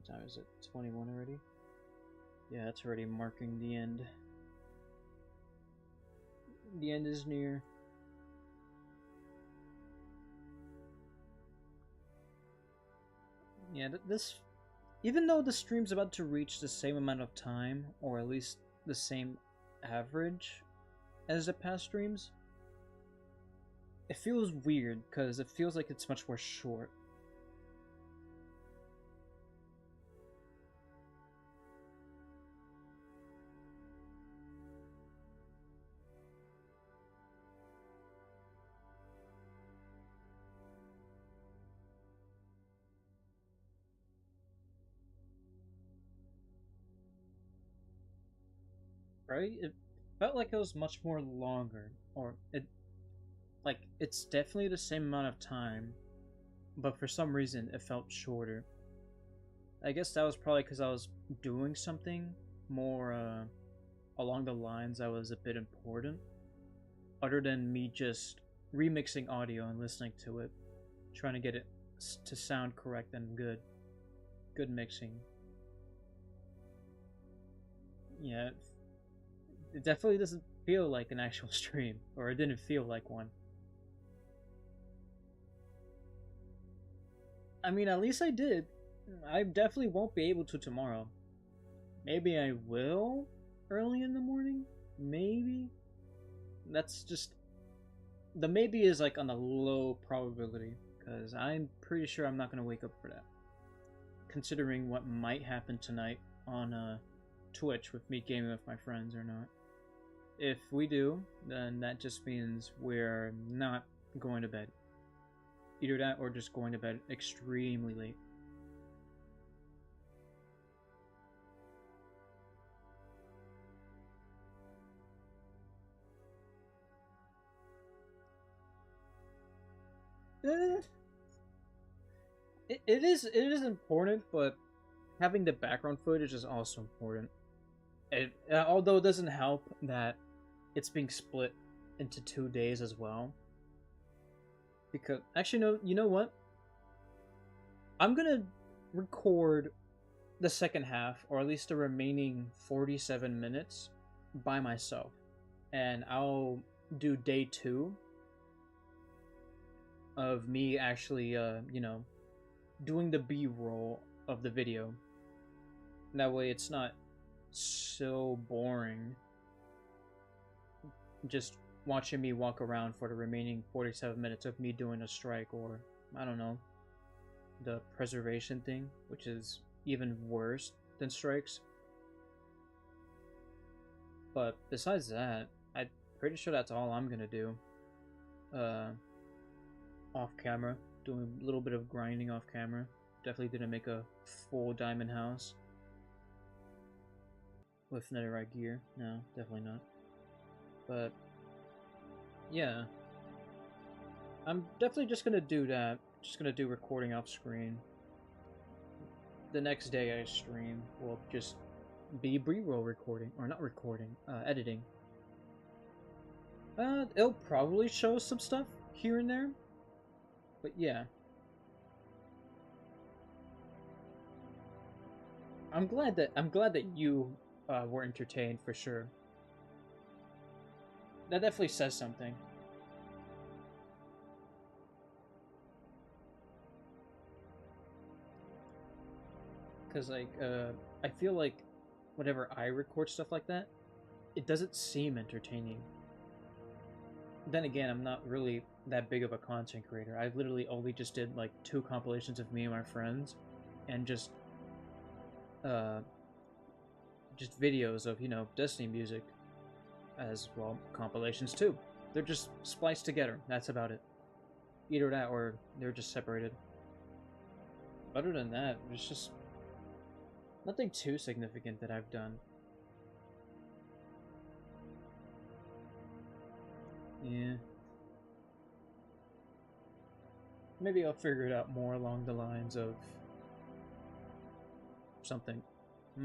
time is it? 21 already? Yeah, it's already marking the end. The end is near. Yeah, this... Even though the stream's about to reach the same amount of time, or at least the same average as the past streams, it feels weird, because it feels like it's much more short. Right? It felt like it was much more longer, or it... Like, it's definitely the same amount of time, but for some reason it felt shorter. I guess that was probably because I was doing something more along the lines that was a bit important, other than me just remixing audio and listening to it, trying to get it to sound correct and good. Good mixing. Yeah, it definitely doesn't feel like an actual stream, or it didn't feel like one. I mean, at least I did. I definitely won't be able to tomorrow. Maybe I will early in the morning? Maybe? That's just. The maybe is like on a low probability, because I'm pretty sure I'm not going to wake up for that. Considering what might happen tonight on Twitch with me gaming with my friends or not. If we do, then that just means we're not going to bed. Either that or just going to bed extremely late. It is important, but having the background footage is also important. Although it doesn't help that it's being split into 2 days as well. Because actually, no, you know what? I'm gonna record the second half, or at least the remaining 47 minutes, by myself, and I'll do day 2 of me actually, doing the B-roll of the video. That way, it's not so boring just watching me walk around for the remaining 47 minutes of me doing a strike, or I don't know, the preservation thing, which is even worse than strikes. But besides that, I'm pretty sure that's all I'm gonna do. Off camera, doing a little bit of grinding off camera. Definitely didn't make a full diamond house with netherite gear. No, definitely not. But yeah, I'm definitely just gonna do that. Just gonna do recording off screen. The next day I stream will just be B-roll recording, or not recording, editing. It'll probably show some stuff here and there, but yeah. I'm glad that you were entertained for sure. That definitely says something. Cause like I feel like whenever I record stuff like that, it doesn't seem entertaining. Then again, I'm not really that big of a content creator. I literally only just did like 2 compilations of me and my friends, and just videos of, Destiny music as well, compilations too. They're just spliced together. That's about it. Either that or they're just separated. Other than that, there's just nothing too significant that I've done. Yeah. Maybe I'll figure it out more along the lines of something. I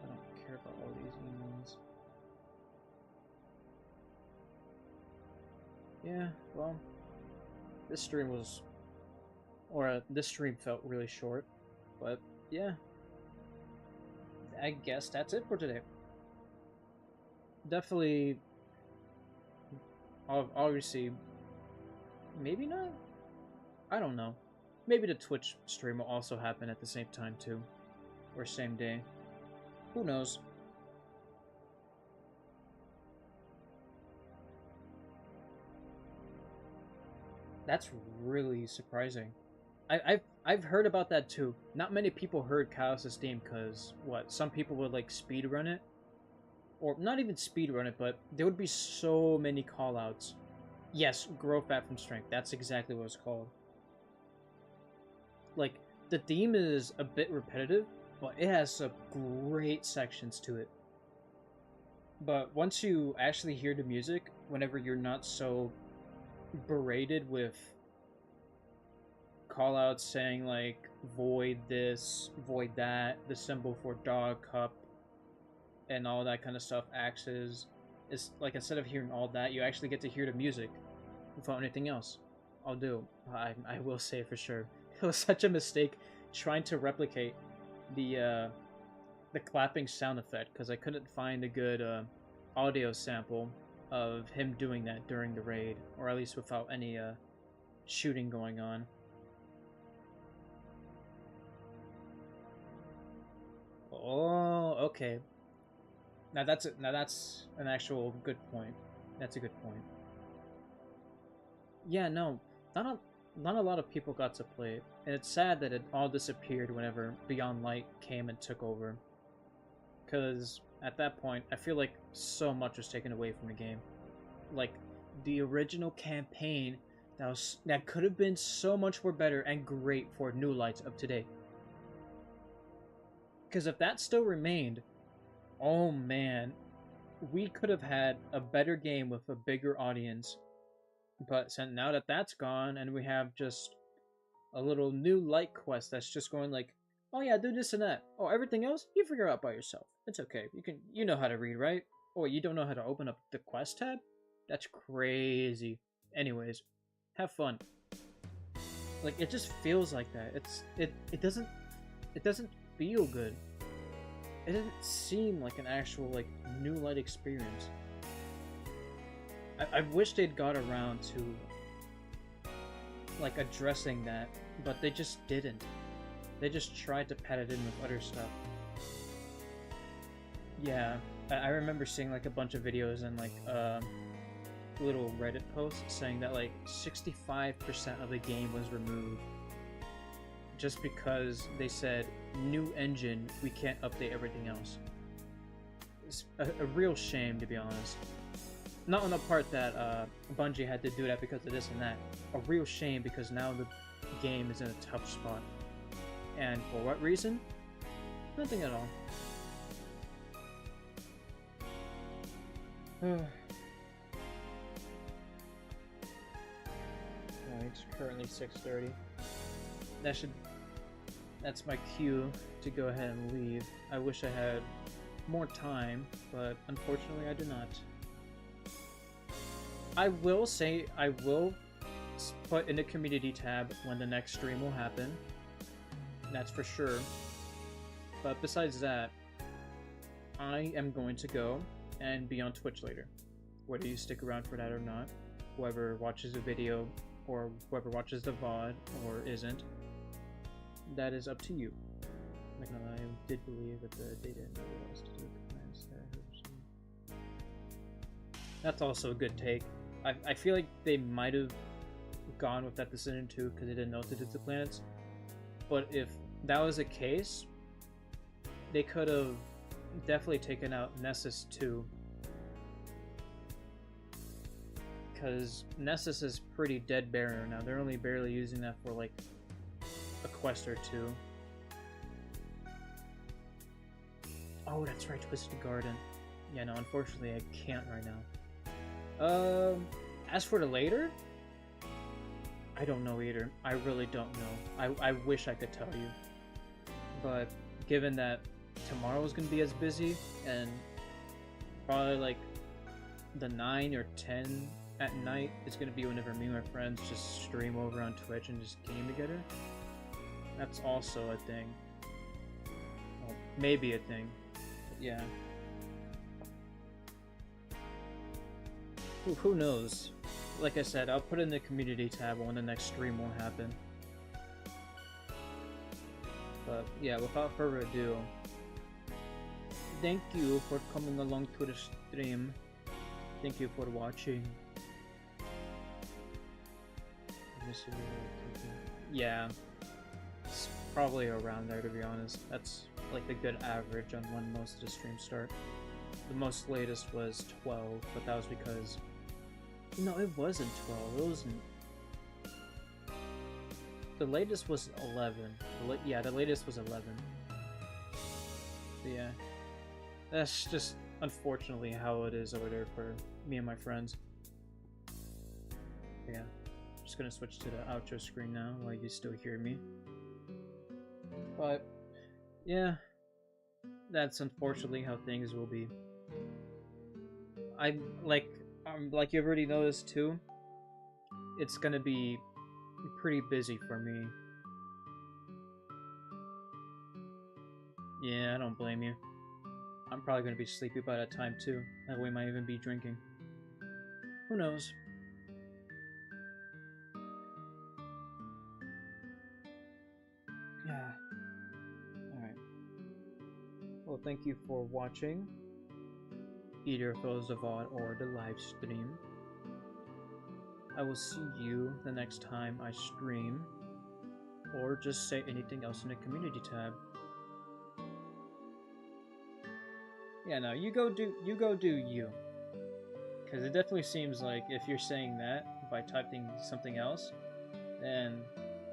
don't care about all these emails. Yeah, well, this stream was, this stream felt really short, but yeah, I guess that's it for today. Definitely, obviously, maybe not, I don't know. Maybe the Twitch stream will also happen at the same time too, or same day. Who knows? That's really surprising. I've heard about that too. Not many people heard Chaos' theme because some people would like speedrun it, or not even speedrun it, but there would be so many callouts. Yes, grow fat from strength. That's exactly what it's called. Like, the theme is a bit repetitive, but it has some great sections to it. But once you actually hear the music, whenever you're not so berated with callouts saying like void this, void that, the symbol for dog cup, and all that kind of stuff, axes. It's like instead of hearing all that, you actually get to hear the music without anything else. I'll do. I will say for sure. It was such a mistake trying to replicate the clapping sound effect because I couldn't find a good audio sample of him doing that during the raid, or at least without any shooting going on. Oh, okay. Now that's an actual good point. That's a good point. Yeah, no, not a lot of people got to play it, and it's sad that it all disappeared whenever Beyond Light came and took over. Because at that point, I feel like so much was taken away from the game. Like the original campaign that could have been so much more better and great for New Lights of today. Because if that still remained, oh man, we could have had a better game with a bigger audience. But now that that's gone, and we have just a little new light quest that's just going like, oh yeah, do this and that. Oh, everything else you figure out by yourself. It's okay. You know how to read, right? Oh, you don't know how to open up the quest tab? That's crazy. Anyways, have fun. Like it just feels like that. It doesn't feel good. It doesn't seem like an actual like new light experience. I wish they'd got around to like addressing that, but they just didn't. They just tried to pad it in with other stuff. Yeah, I remember seeing like a bunch of videos and like little Reddit posts saying that like 65% of the game was removed just because they said new engine, we can't update everything else. It's a real shame, to be honest. Not on the part that Bungie had to do that because of this and that. A real shame because now the game is in a tough spot. And for what reason? Nothing at all. It's currently 6:30. That's my cue to go ahead and leave. I wish I had more time, but unfortunately I do not. I will say I will put in the community tab when the next stream will happen. That's for sure. But besides that, I am going to go and be on Twitch later. Whether you stick around for that or not, whoever watches the video or whoever watches the VOD or isn't, that is up to you. Like I did believe that they didn't know what else to do with the plans there. That's also a good take. I feel like they might have gone with that decision too because they didn't know what to do with the planets. But if that was the case, they could have definitely taken out Nessus too. Because Nessus is pretty dead barren now. They're only barely using that for like a quest or two. Oh, that's right, Twisted Garden. Yeah, no, unfortunately I can't right now. As for the later, I don't know either. I really don't know. I wish I could tell you. But given that tomorrow is going to be as busy, and probably like the 9 or 10 at night is going to be whenever me and my friends just stream over on Twitch and just game together. That's also a thing. Well, maybe a thing. But yeah. Who knows? Like I said, I'll put in the community tab when the next stream will happen. But yeah, without further ado, thank you for coming along to the stream. Thank you for watching. Yeah, it's probably around there, to be honest. That's like the good average on when most of the streams start. The most latest was 12, but that was because... No, it wasn't 12. It wasn't... The latest was 11. Yeah, the latest was 11. But yeah. That's just, unfortunately, how it is over there for me and my friends. Yeah, yeah. Just gonna switch to the outro screen now while you still hear me. But yeah, that's unfortunately how things will be. Like you've already noticed too, it's gonna be pretty busy for me. Yeah, I don't blame you. I'm probably gonna be sleepy by that time too. That way, I might even be drinking. Who knows? Yeah. Alright. Well, thank you for watching, either those of VOD or the live stream. I will see you the next time I stream, or just say anything else in the community tab. Yeah, no, you go do you. Because it definitely seems like if you're saying that by typing something else, then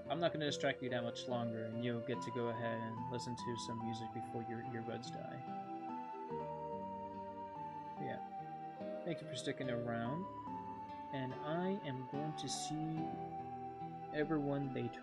I'm not going to distract you that much longer, and you'll get to go ahead and listen to some music before your earbuds die. Yeah. Thank you for sticking around, and I am going to see everyone later.